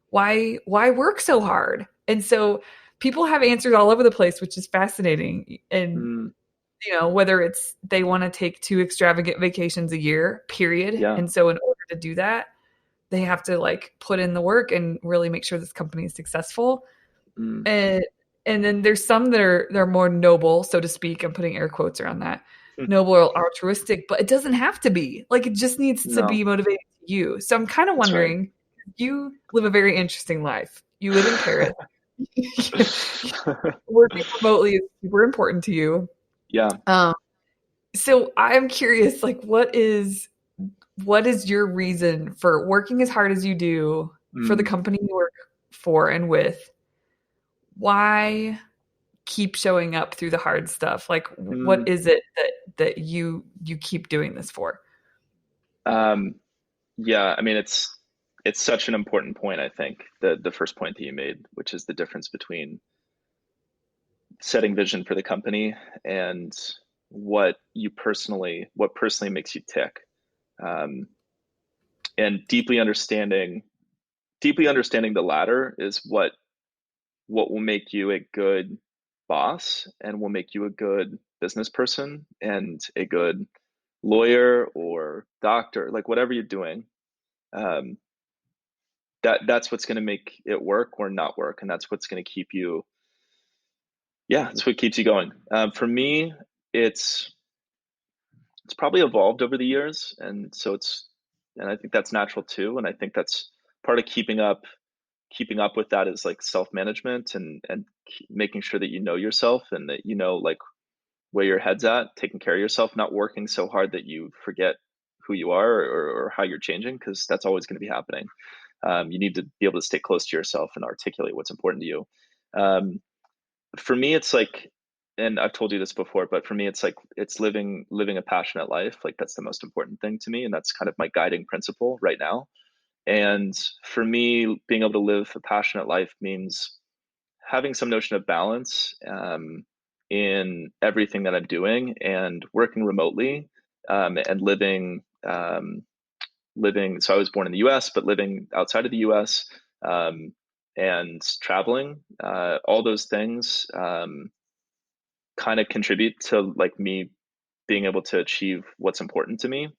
Why work so hard? And so people have answers all over the place, which is fascinating. And mm, whether it's they want to take 2 extravagant vacations a year, period. yeah. And so in order to do that, they have to like put in the work and really make sure this company is successful. Mm, And and then there's some that are they're more noble, so to speak. I'm putting air quotes around that. mm, Noble or altruistic, but it doesn't have to be. Like it just needs to no, be motivating to you. So I'm kind of that's right. wondering, you live a very interesting life. You live in Paris. Working remotely is super important to you. Yeah. Um, so I'm curious, like what is your reason for working as hard as you do for the Mm, company you work for and with? Why keep showing up through the hard stuff? Like what mm. is it that you keep doing this for? Um, yeah, I mean it's such an important point, I think, the first point that you made, which is the difference between setting vision for the company and what personally makes you tick. Um, and deeply understanding the latter is what will make you a good boss and will make you a good business person and a good lawyer or doctor, like whatever you're doing. um, that's what's going to make it work or not work, and that's what's going to keep you. Yeah, that's what keeps you going. For me, it's it's probably evolved over the years, and I think that's natural too, and I think that's part of keeping up with that is like self management and making sure that you know yourself and that you know like where your head's at, taking care of yourself, not working so hard that you forget who you are or how you're changing, because that's always going to be happening. You need to be able to stay close to yourself and articulate what's important to you. Um, for me, it's like, and I've told you this before, but for me, it's like it's living a passionate life. Like that's the most important thing to me, and that's kind of my guiding principle right now. And for me, being able to live a passionate life means having some notion of balance in everything that I'm doing and working remotely and living. So I was born in the U.S., but living outside of the U.S. Um, and traveling. All those things kind of contribute to like me being able to achieve what's important to me,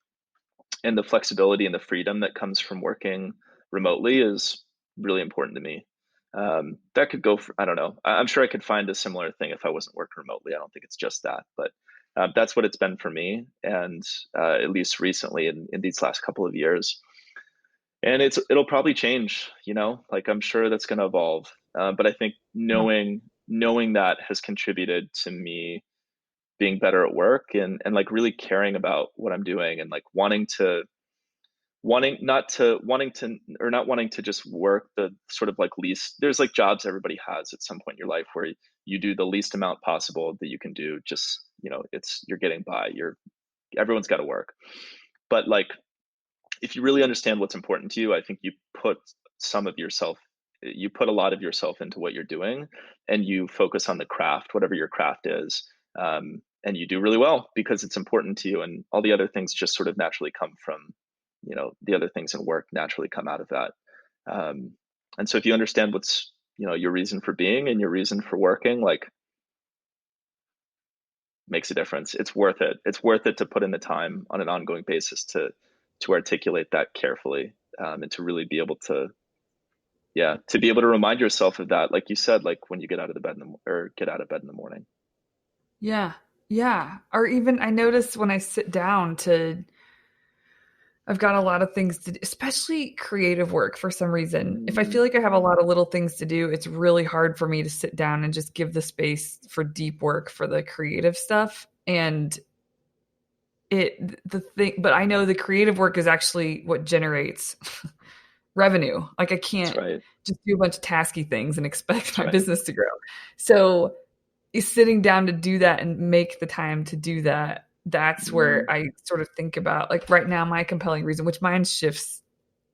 and the flexibility and the freedom that comes from working remotely is really important to me. That could go for, I don't know. I'm sure I could find a similar thing if I wasn't working remotely. I don't think it's just that, but that's what it's been for me. And at least recently in these last couple of years, and it'll probably change, like I'm sure that's going to evolve. But I think knowing that has contributed to me being better at work and like really caring about what I'm doing and like not wanting to just work the sort of like least. There's like jobs everybody has at some point in your life where you do the least amount possible that you can do, just it's you're getting by, everyone's got to work. But like if you really understand what's important to you, I think some of yourself you put a lot of yourself into what you're doing, and you focus on the craft, whatever your craft is. And you do really well because it's important to you, and all the other things just sort of naturally come from, the other things in work naturally come out of that. um, and so if you understand what's, your reason for being and your reason for working, like makes a difference. It's worth it. It's worth it to put in the time on an ongoing basis to articulate that carefully, and to really be able to, yeah, to be able to remind yourself of that, like you said, like when you get out of the bed or get out of bed in the morning. Yeah. Yeah. Or even I notice when I sit down I've got a lot of things to do, especially creative work for some reason. If I Mm, feel like I have a lot of little things to do, it's really hard for me to sit down and just give the space for deep work for the creative stuff. And the thing, but I know the creative work is actually what generates revenue. Like I that's can't right. just do a bunch of tasky things and expect That's my right. business to grow. So sitting down to do that and make the time to do that, that's Mm, where I sort of think about like right now my compelling reason, which mine shifts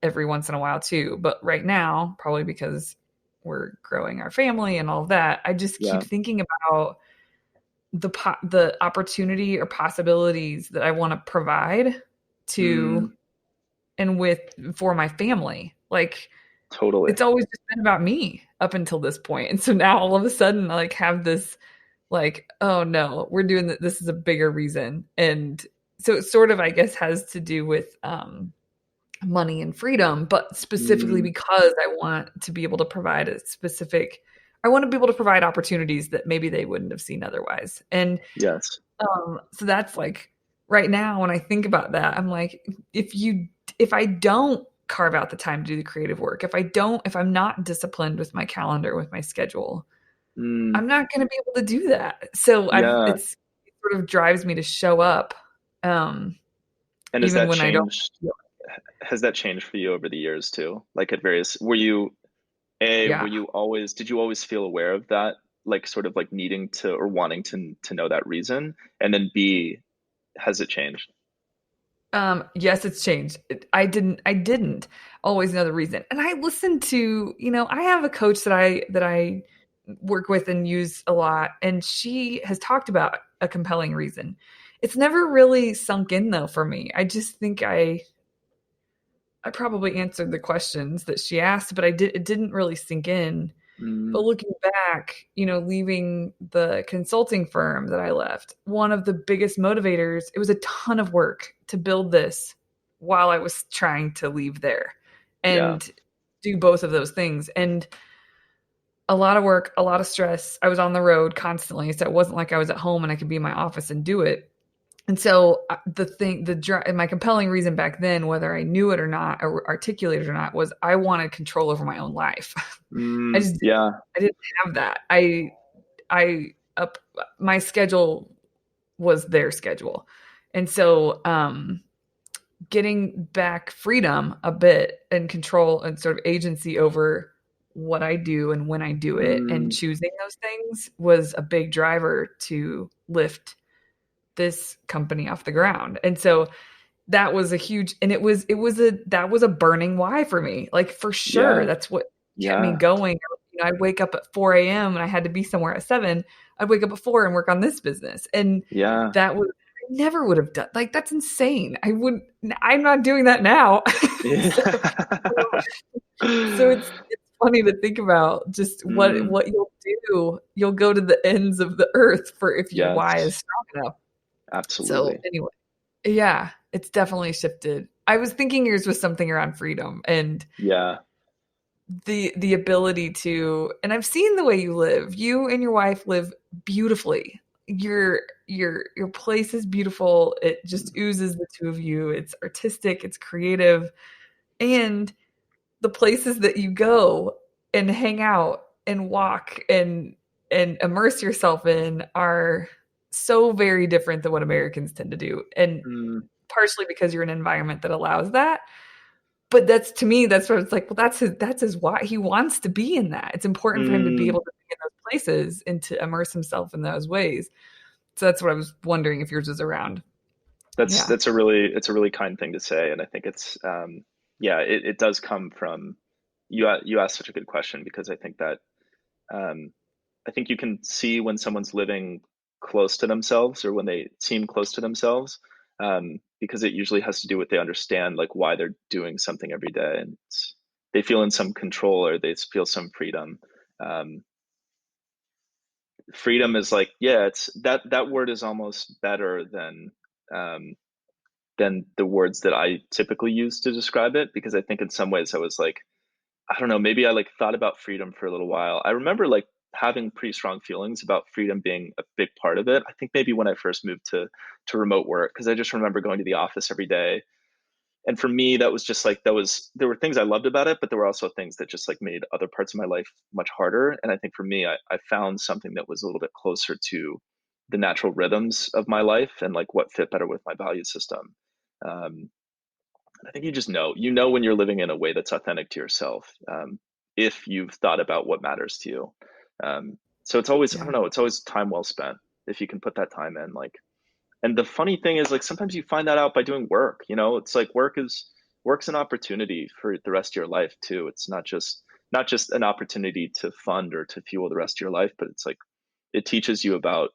every once in a while too, but right now probably because we're growing our family and all of that, I just keep yeah. thinking about the opportunity or possibilities that I want to provide to Mm, and with for my family. Like totally. it's always just been about me up until this point. And so now all of a sudden I like have this like, oh no, we're doing that. This is a bigger reason. And so it sort of, I guess, has to do with money and freedom, but specifically Mm, because I want to be able to provide I want to be able to provide opportunities that maybe they wouldn't have seen otherwise. And yes. so that's like right now when I think about that, I'm like, if I don't carve out the time to do the creative work, if I'm not disciplined with my calendar, with my schedule, Mm, I'm not going to be able to do that. So yeah. it sort of drives me to show up, um, And even when I don't feel has that changed for you over the years too? Like at various, were yeah. you always, did you always feel aware of that? Like sort of like needing to or wanting to know that reason? And then B, has it changed? Yes, it's changed. I didn't always know the reason. And I listened to, I have a coach that I work with and use a lot, and she has talked about a compelling reason. It's never really sunk in though for me. I just think I probably answered the questions that she asked, but it didn't really sink in. But Mm, looking back, leaving the consulting firm that I left, one of the biggest motivators, it was a ton of work to build this while I was trying to leave there yeah. and do both of those things. And a lot of work, a lot of stress. I was on the road constantly. So it wasn't like I was at home and I could be in my office and do it. And so my compelling reason back then, whether I knew it or not, or articulated or not, was I wanted control over my own life. I just Yeah. I didn't have that. I up my schedule was their schedule, and so getting back freedom a bit and control and sort of agency over what I do and when I do it and Mm, choosing those things was a big driver to lift this company off the ground. And so that was a huge, and that was a burning why for me. Like for sure, yeah. that's what kept me Yeah. going. You know, I'd wake up at 4 a.m. and I had to be somewhere at 7. I'd wake up at 4 and work on this business. And Yeah. that was I never would have done, like, that's insane. I'm not doing that now. so, Yeah. so it's funny to think about just Mm, what you'll do. You'll go to the ends of the earth for if your why is yes, strong enough. So absolutely. anyway, yeah, it's definitely shifted. I was thinking yours was something around freedom and Yeah. the ability to, and I've seen the way you live. You and your wife live beautifully. Your place is beautiful. It just oozes the two of you. It's artistic, it's creative, and the places that you go and hang out and walk and immerse yourself in are so very different than what Americans tend to do. And Mm, partially because you're in an environment that allows that. But that's, to me, that's where it's like, well, that's his why. He wants to be in that. It's important for him to be mm. able to be in those places and to immerse himself in those ways. So that's what I was wondering if yours is around. That's Yeah. that's a really it's a really kind thing to say, and I think it's yeah, it does come from you asked such a good question because I think that um, I think you can see when someone's living close to themselves or when they seem close to themselves, because it usually has to do with they understand like why they're doing something every day, and they feel in some control or they feel some freedom. Um, Freedom is like, yeah, it's that word is almost better um, than the words that I typically use to describe it because I think in some ways I was like, I don't know, maybe I like thought about freedom for a little while. I remember like having pretty strong feelings about freedom being a big part of it. I think maybe when I first moved to remote work because I just remember going to the office every day. And for me that was just like there were things I loved about it, but there were also things that just like made other parts of my life much harder. And I think for me I found something that was a little bit closer to the natural rhythms of my life and like what fit better with my value system. Um, I think you know when you're living in a way that's authentic to yourself, if you've thought about what matters to you. So it's always, I Yeah. don't know, it's always time well spent if you can put that time in. Like, and the funny thing is, like, sometimes you find that out by doing work. You know, it's like work's an opportunity for the rest of your life too. It's not just an opportunity to fund or to fuel the rest of your life, but it's like it teaches you about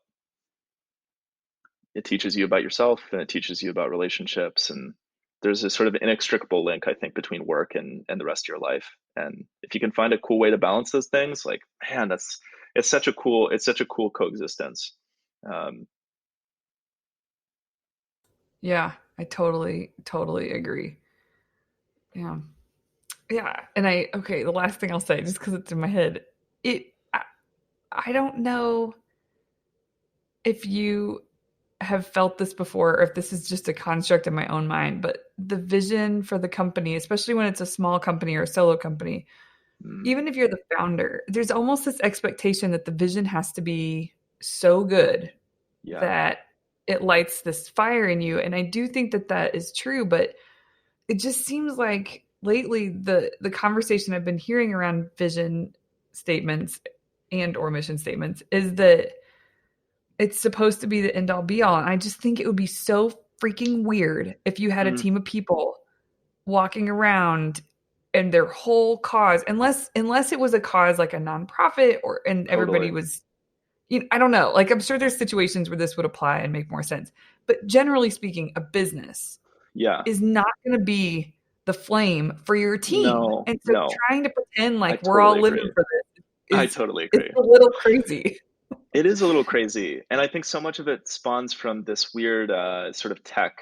it teaches you about yourself and it teaches you about relationships and there's a sort of inextricable link I think between work and the rest of your life and if you can find a cool way to balance those things like man that's it's such a cool coexistence. um, Yeah. I totally agree. Yeah. Yeah. And okay, the last thing I'll say, just because it's in my head, it, I, I don't know if you have felt this before or if this is just a construct in my own mind, but the vision for the company, especially when it's a small company or a solo company, mm, even if you're the founder, there's almost this expectation that the vision has to be so good yeah, that it lights this fire in you. And I do think that that is true, but it just seems like lately the conversation I've been hearing around vision statements and or mission statements is that it's supposed to be the end all be all. And I just think it would be so freaking weird if you had a mm, team of people walking around and their whole cause, unless it was a cause like a nonprofit or and everybody totally, was, I don't know. Like I'm sure there's situations where this would apply and make more sense. But generally speaking, a business yeah, is not going to be the flame for your team. no, And so no, trying to pretend I like we're all totally living agree. for this I is totally it's agree. a little crazy. It is a little crazy and I think so much of it spawns from this weird sort of tech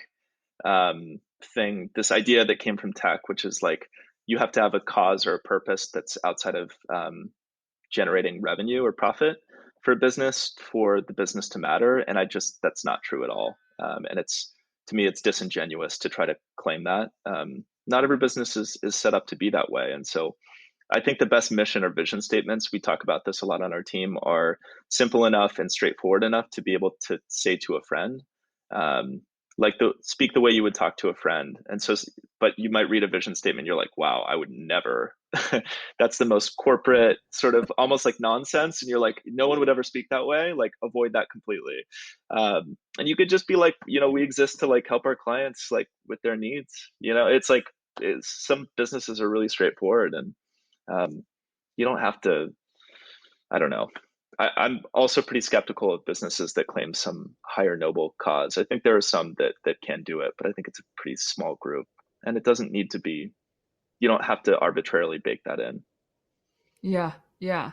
thing, this idea that came from tech, which is like you have to have a cause or a purpose that's outside of generating revenue or profit for a business for the business to matter. And I just, that's not true at all. And to me, it's disingenuous to try to claim that. Not every business is set up to be that way. And so I think the best mission or vision statements, we talk about this a lot on our team, are simple enough and straightforward enough to be able to say to a friend, um, like speak the way you would talk to a friend. And so, but you might read a vision statement, you're like, wow, I would never. That's the most corporate sort of almost like nonsense. And you're like, no one would ever speak that way. Like, avoid that completely. And you could just be like, we exist to like help our clients like with their needs. It's like some businesses are really straightforward, and you don't have to. I don't know. I'm also pretty skeptical of businesses that claim some higher noble cause. I think there are some that can do it, but I think it's a pretty small group, and it doesn't need to be. You don't have to arbitrarily bake that in. Yeah. Yeah.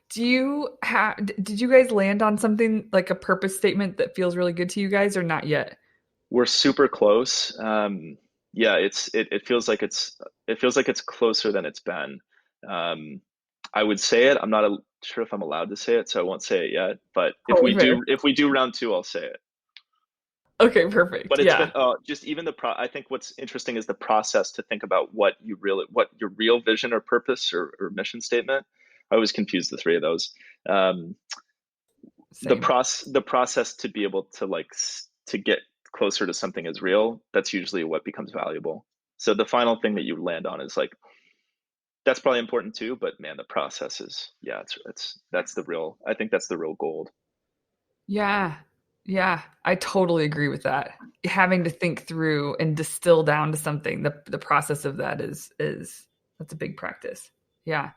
Did you guys land on something like a purpose statement that feels really good to you guys, or not yet? We're super close. Yeah, it feels like it's closer than it's been. Um, I would say it. I'm not sure if I'm allowed to say it, so I won't say it yet. But if we Totally fair. do, if we do round two, I'll say it. Okay, perfect. But it's been Yeah. just even I think what's interesting is the process to think about what your real vision or purpose or mission statement. I always confuse the three of those. Um, Same. the process to be able to to get closer to something is real. That's usually what becomes valuable. So the final thing that you land on is like that's probably important too, but man, the process is, yeah, that's the real. I think that's the real gold. Yeah. Yeah. I totally agree with that. Having to think through and distill down to something, the process of that is that's a big practice. Yeah.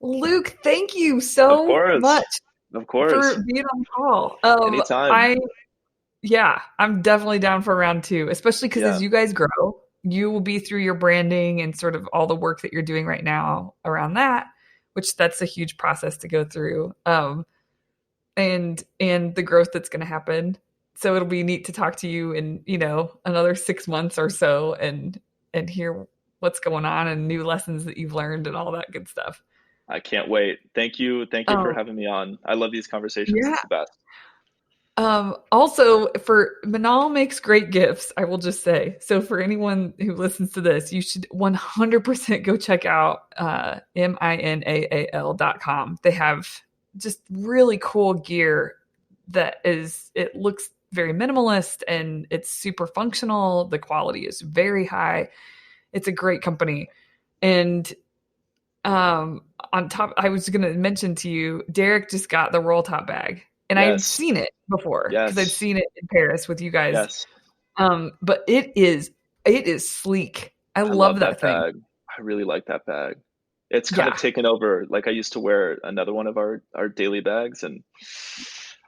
Luke, thank you Of so course, much of for course, being on the call. anytime. Yeah, I'm definitely down for round two, especially because Yeah, as you guys grow, you will be through your branding and sort of all the work that you're doing right now around that, which that's a huge process to go through. And the growth that's going to happen. So it'll be neat to talk to you in, another 6 months or so and hear what's going on and new lessons that you've learned and all that good stuff. I can't wait. Thank you for Um, having me on. I love these conversations. yeah. It's the best. Also, for Manal makes great gifts, I will just say. So, for anyone who listens to this, you should 100% go check out minaal.com. They have just really cool gear it looks very minimalist and it's super functional. The quality is very high. It's a great company. And on top, I was going to mention to you, Derek just got the roll top bag, and I'd Yes, seen it before because I'd yes, seen it in Paris with you guys. yes. But it is sleek. I I love love that that thing. bag. I really like that bag. It's kind of Yeah, taken over. Like I used to wear another one of our daily bags, and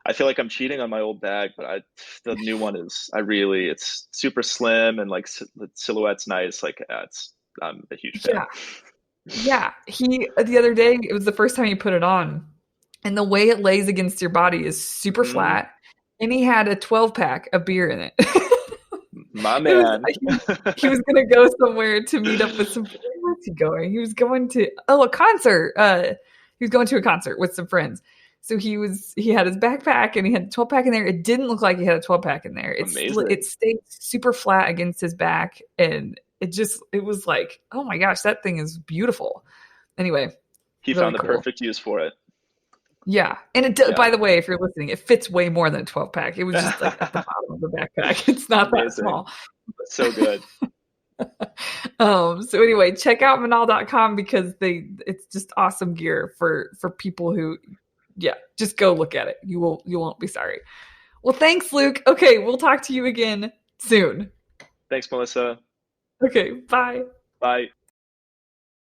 I feel like I'm cheating on my old bag, but the new one is it's super slim and like the silhouette's nice. Like I'm a huge fan. yeah, yeah. He the other day, it was the first time he put it on, and the way it lays against your body is super Mm, flat. And he had a 12 pack of beer in it. my It was man. he was gonna go somewhere to meet up with some. Where was he going? He was going to a concert. He was going to a concert with some friends. So he had his backpack and he had a 12 pack in there. It didn't look like he had a 12 pack in there. It Amazing. stayed super flat against his back, and it was like, oh my gosh, that thing is beautiful. Anyway, He really found the cool. perfect use for it. Yeah, and Yeah. by the way, if you're listening, it fits way more than a 12 pack. It was just like at the bottom of the backpack. It's not that Amazing. small. So good. So anyway, check out manal.com because it's just awesome gear for people who, yeah, just go look at it. You won't be sorry. Well, thanks, Luke. Okay, we'll talk to you again soon. Thanks, Melissa. Okay, bye. Bye.